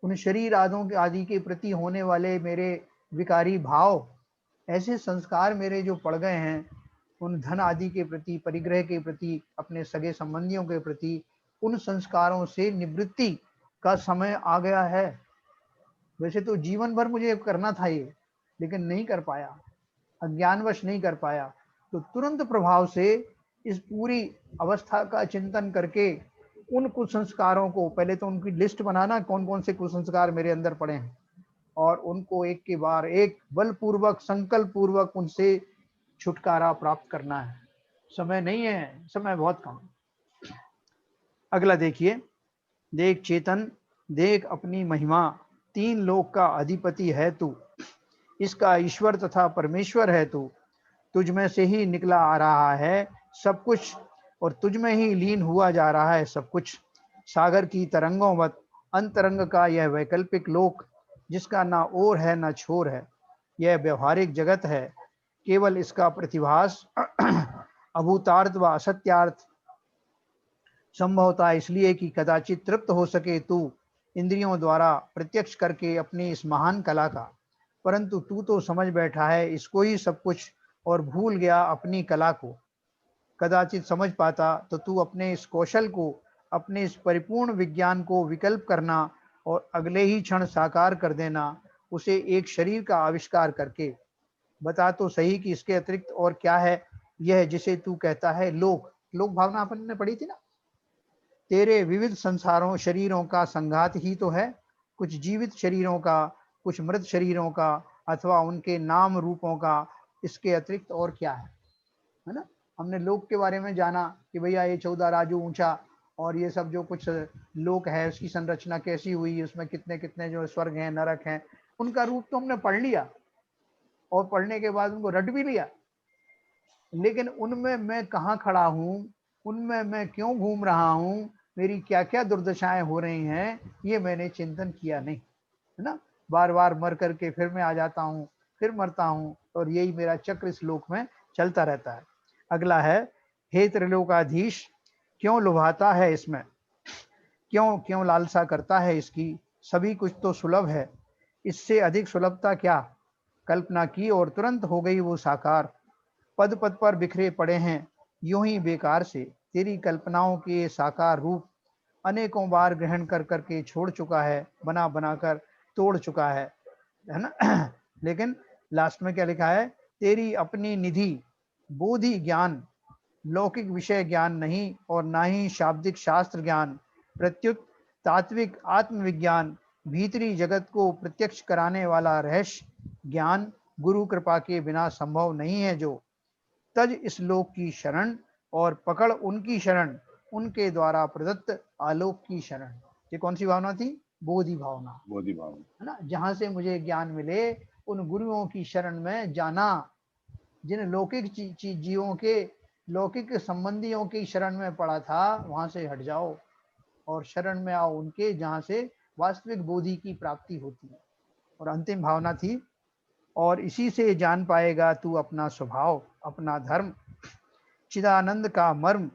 उन शरीर आदि के प्रति होने वाले मेरे विकारी भाव, ऐसे संस्कार मेरे जो पड़ गए हैं, उन धन आदि के प्रति, परिग्रह के प्रति, अपने सगे संबंधियों के प्रति, उन संस्कारों से निवृत्ति का समय आ गया है। वैसे तो जीवन भर मुझे करना था ये, लेकिन नहीं कर पाया, अज्ञानवश नहीं कर पाया। तो तुरंत प्रभाव से इस पूरी अवस्था का चिंतन करके उन कुसंस्कारों को, पहले तो उनकी लिस्ट बनाना कौन कौन से कुसंस्कार मेरे अंदर पड़े हैं, और उनको एक के बाद एक बलपूर्वक, संकल्प पूर्वक उनसे छुटकारा प्राप्त करना है। समय नहीं है, समय बहुत कम। अगला देखिए, देख चेतन, देख अपनी महिमा, तीन लोक का अधिपति है तू, इसका ईश्वर तथा परमेश्वर है तू, तुझ में से ही निकला आ रहा है सब कुछ, और तुझ में ही लीन हुआ जा रहा है सब कुछ। सागर की तरंगों वत अंतरंग का यह वैकल्पिक लोक, जिसका ना ओर है ना छोर है, यह व्यवहारिक जगत है, केवल इसका प्रतिभास अभूतार्थ व असत्यार्थ संभवता इसलिए कि कदाचित तृप्त हो सके तू इंद्रियों द्वारा प्रत्यक्ष करके अपनी इस महान कला का, परंतु तू तो समझ बैठा है इसको ही सब कुछ और भूल गया अपनी कला को। कदाचित समझ पाता तो तू अपने इस कौशल को, अपने इस परिपूर्ण विज्ञान को विकल्प करना और अगले ही क्षण साकार कर देना, उसे एक शरीर का आविष्कार करके। बता तो सही कि इसके अतिरिक्त और क्या है यह जिसे तू कहता है लोक। लोक भावना अपन ने पढ़ी थी ना। तेरे विविध संसारों शरीरों का संघात ही तो है, कुछ जीवित शरीरों का, कुछ मृत शरीरों का, अथवा उनके नाम रूपों का, इसके अतिरिक्त और क्या है ना। हमने लोक के बारे में जाना कि भैया ये 14 राजू ऊंचा, और ये सब जो कुछ लोक है उसकी संरचना कैसी हुई, उसमें कितने कितने जो स्वर्ग हैं, नरक हैं, उनका रूप तो हमने पढ़ लिया, और पढ़ने के बाद उनको रट भी लिया, लेकिन उनमें मैं कहाँ खड़ा हूँ, उनमें मैं क्यों घूम रहा हूँ, मेरी क्या क्या दुर्दशाएं हो रही हैं, ये मैंने चिंतन किया नहीं, है ना। बार बार मर करके फिर मैं आ जाता हूँ, फिर मरता हूँ, और यही मेरा चक्र इस लोक में चलता रहता है। अगला है, हे त्रिलोकाधीश, क्यों लुभाता है इसमें, क्यों क्यों लालसा करता है इसकी, सभी कुछ तो सुलभ है, इससे अधिक सुलभता क्या, कल्पना की और तुरंत हो गई वो साकार, पद पद पर बिखरे पड़े हैं यूं ही बेकार से, तेरी कल्पनाओं के साकार रूप अनेकों बार ग्रहण कर करके छोड़ चुका है, बना बना कर तोड़ चुका है ना। लेकिन लास्ट में क्या लिखा है, तेरी अपनी निधि बोधि ज्ञान, लौकिक विषय ज्ञान नहीं और ना ही शाब्दिक शास्त्र ज्ञान, प्रत्युत तात्विक आत्मविज्ञान, भीतरी जगत को प्रत्यक्ष कराने वाला रहस्य ज्ञान गुरु कृपा के बिना संभव नहीं है। जो तज इस लोक की शरण और पकड़ उनकी शरण, उनके द्वारा प्रदत्त आलोक की शरण। ये कौन सी भावना थी, बोधि भावना, बोधि भावना, है ना। जहां से मुझे ज्ञान मिले उन गुरुओं की शरण में जाना, जिन लौकिक जीवों के, लौकिक संबंधियों की शरण में पड़ा था, वहां से हट जाओ और शरण में आओ उनके जहां से वास्तविक बोधि की प्राप्ति होती है। और अंतिम भावना थी, और इसी से जान पाएगा तू अपना स्वभाव, अपना धर्म, चिदानंद का मर्म,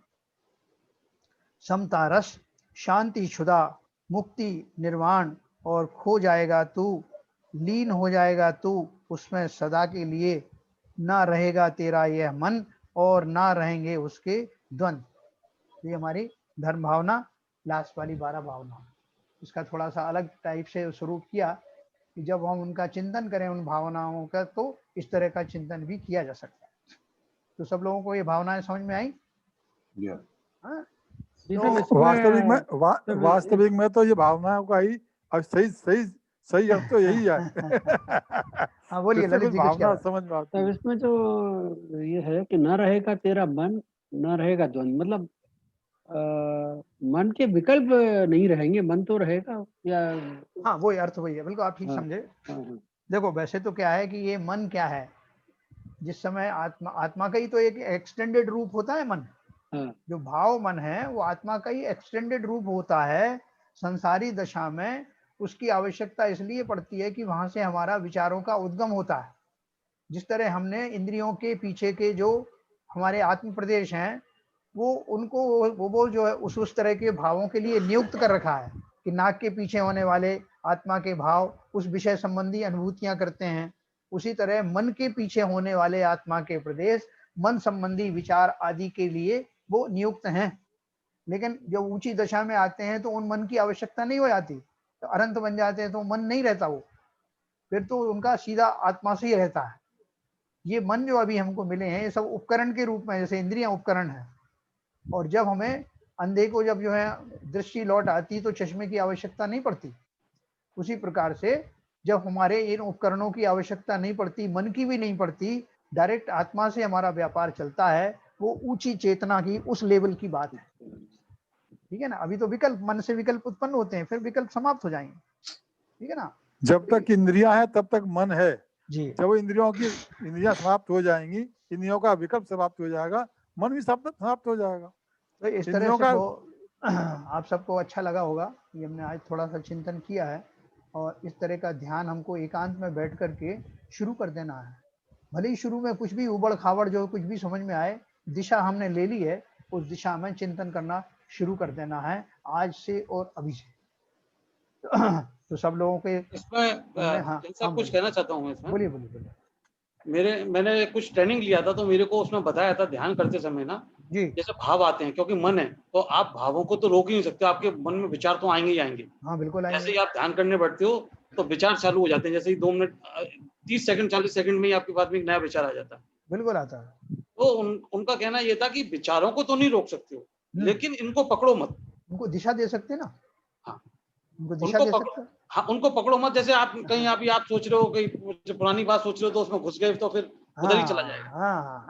समता रस, शांति क्षुधा, मुक्ति निर्वाण, और खो जाएगा तू, लीन हो जाएगा तू उसमें सदा के लिए, ना रहेगा तेरा यह मन और ना रहेंगे उसके द्वंद्व। ये हमारी धर्म भावना, लास्ट वाली 12 भावना। इसका थोड़ा सा अलग टाइप से स्वरूप किया कि जब हम उनका चिंतन करें उन भावनाओं का, तो इस तरह का चिंतन भी किया जा सकता है। तो सब लोगों को ये भावनाएं समझ में आई? yeah. हाँ? जी तो सब इसमें वास्तविक में सब वास्तविक में तो ये भावनाओं का ही अब सही सही सही अर्थ तो यही है। हाँ बोलिए जिससे ललित कुछ जी कुछ कह भावना रहे समझ में आती तब है। इसमें जो ये है कि न रहेगा तेरा मन, न रहेगा द्वंद, मतलब मन के विकल्प नहीं रहेंगे, मन तो रहेगा या हाँ वही अर्थ वही है, बिल्कुल आप ठीक हाँ, समझे। हाँ, देखो वैसे तो क्या है कि ये मन क्या है, जिस समय आत्मा का ही तो एक एक्सटेंडेड रूप होता है मन। हाँ, जो भाव मन है वो आत्मा का ही एक्सटेंडेड रूप होता है। संसारी दशा में उसकी आवश्यकता इसलिए पड़ती है कि वहां से हमारा विचारों का उद्गम होता है। जिस तरह हमने इंद्रियों के पीछे के जो हमारे आत्म प्रदेश हैं, वो उनको वो जो है उस तरह के भावों के लिए नियुक्त कर रखा है कि नाक के पीछे होने वाले आत्मा के भाव उस विषय संबंधी अनुभूतियां करते हैं। उसी तरह मन के पीछे होने वाले आत्मा के प्रदेश मन संबंधी विचार आदि के लिए वो नियुक्त हैं। लेकिन जब ऊंची दशा में आते हैं तो उन मन की आवश्यकता नहीं हो जाती, तो अनंत बन जाते हैं तो मन नहीं रहता, वो फिर तो उनका सीधा आत्मा से ही रहता है। ये मन जो अभी हमको मिले हैं ये सब उपकरण के रूप में, जैसे इंद्रियां उपकरण है। और जब हमें अंधे को जब जो है दृष्टि लौट आती तो चश्मे की आवश्यकता नहीं पड़ती। उसी प्रकार से जब हमारे इन उपकरणों की आवश्यकता नहीं पड़ती, मन की भी नहीं पड़ती, डायरेक्ट आत्मा से हमारा व्यापार चलता है, वो ऊंची चेतना की उस लेवल की बात है। ठीक है ना। अभी तो विकल्प, मन से विकल्प उत्पन्न होते हैं, फिर विकल्प समाप्त हो जाएंगे। ठीक है ना। जब तक इंद्रियां हैं तब तक मन है। जी जब इंद्रियां समाप्त हो जाएंगी, इंद्रियों का विकल्प समाप्त हो जाएगा, मन भी समाप्त हो जाएगा। तो इस तरह इंद्रियों से का तो आप सबको अच्छा लगा होगा कि हमने आज थोड़ा सा चिंतन किया है। और इस तरह का ध्यान हमको एकांत में बैठ करके शुरू कर देना है। भले ही शुरू में कुछ भी उबड़ खाबड़ जो कुछ भी समझ में आए, दिशा हमने ले ली है, उस दिशा में चिंतन करना शुरू कर देना है आज से और अभी से। तो सब लोगों के इसमें हाँ जैसा कुछ कहना चाहता हूँ मैं इसमें। बोलिए बोलिए बोलिए। मैंने कुछ ट्रेनिंग लिया था, तो मेरे को उसमें बताया था ध्यान करते समय ना, जी जैसे भाव आते हैं, क्योंकि मन है तो आप भावों को तो रोक ही नहीं सकते, आपके मन में विचार तो आएंगे ही आएंगे। हाँ बिल्कुल जैसे आएंगे। ही आप ध्यान करने बैठते हो तो विचार चालू हो जाते हैं, जैसे ही 2 मिनट 30 सेकंड 40 सेकंड में ही आपके पास में एक नया विचार आ जाता है। बिल्कुल आता है। तो उनका कहना ये था कि विचारों को तो नहीं रोक सकते हो, लेकिन इनको पकड़ो मत। उनको दिशा दे सकते हैं ना। हाँ, उनको दिशा दे सकते हैं। हाँ, उनको पकड़ो मत। जैसे आप कहीं अभी आप सोच रहे हो, कहीं पुरानी बात सोच रहे हो तो उसमें घुस गए तो फिर उधर ही चला जाएगा।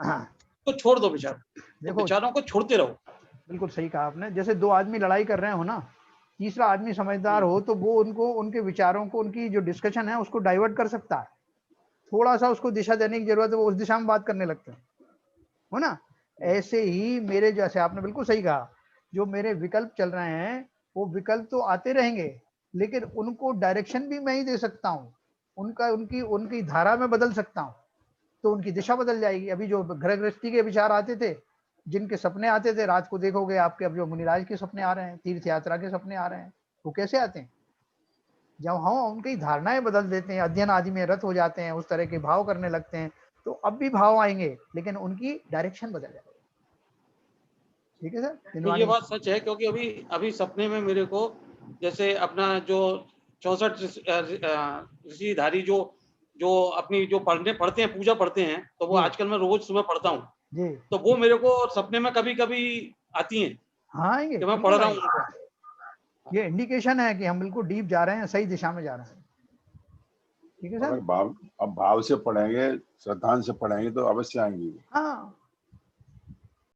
हाँ तो छोड़ दो विचार, तो देखो विचारों को छोड़ते रहो। बिल्कुल सही कहा आपने। जैसे दो आदमी लड़ाई कर रहे हो ना, तीसरा आदमी समझदार हो तो वो उनको उनके विचारों को, उनकी जो डिस्कशन है उसको डाइवर्ट कर सकता है। थोड़ा सा उसको दिशा देने की जरूरत है, वो उस दिशा में बात करने लगते हैं, हो ना। ऐसे ही मेरे, जैसे आपने बिल्कुल सही कहा, जो मेरे विकल्प चल रहे हैं वो विकल्प तो आते रहेंगे, लेकिन उनको डायरेक्शन भी मैं ही दे सकता हूँ। उनका उनकी उनकी धारा में बदल सकता हूँ, तो उनकी दिशा बदल जाएगी। अभी जो गृह गृहस्थी के विचार आते थे, जिनके सपने आते थे, रात को देखोगे आपके अब जो मुनिराज के सपने आ रहे हैं, तीर्थ यात्रा के सपने आ रहे हैं, वो कैसे आते हैं? जब हम उनकी धारणाएं बदल देते हैं, अध्ययन आदि में रत हो जाते हैं, उस तरह के भाव करने लगते हैं, तो अब भी भाव आएंगे लेकिन उनकी डायरेक्शन बदल जाएगी। ठीक है सर। तो ये बात सच है, क्योंकि अभी सपने में मेरे को जैसे अपना जो 64 ऋषिधारी जो अपनी जो पढ़ते हैं, पूजा पढ़ते हैं, तो वो आजकल मैं रोज सुबह पढ़ता हूँ, तो वो मेरे को सपने में कभी कभी आती हैं। हाँ आएंगे, कि मैं पढ़ रहा हूँ। ये इंडिकेशन है कि हम बिल्कुल डीप जा रहे हैं, सही दिशा में जा रहे हैं। ठीक है सर। अगर भाव से पढ़ेंगे, श्रद्धा से पढ़ेंगे तो अवश्य आएंगी। हाँ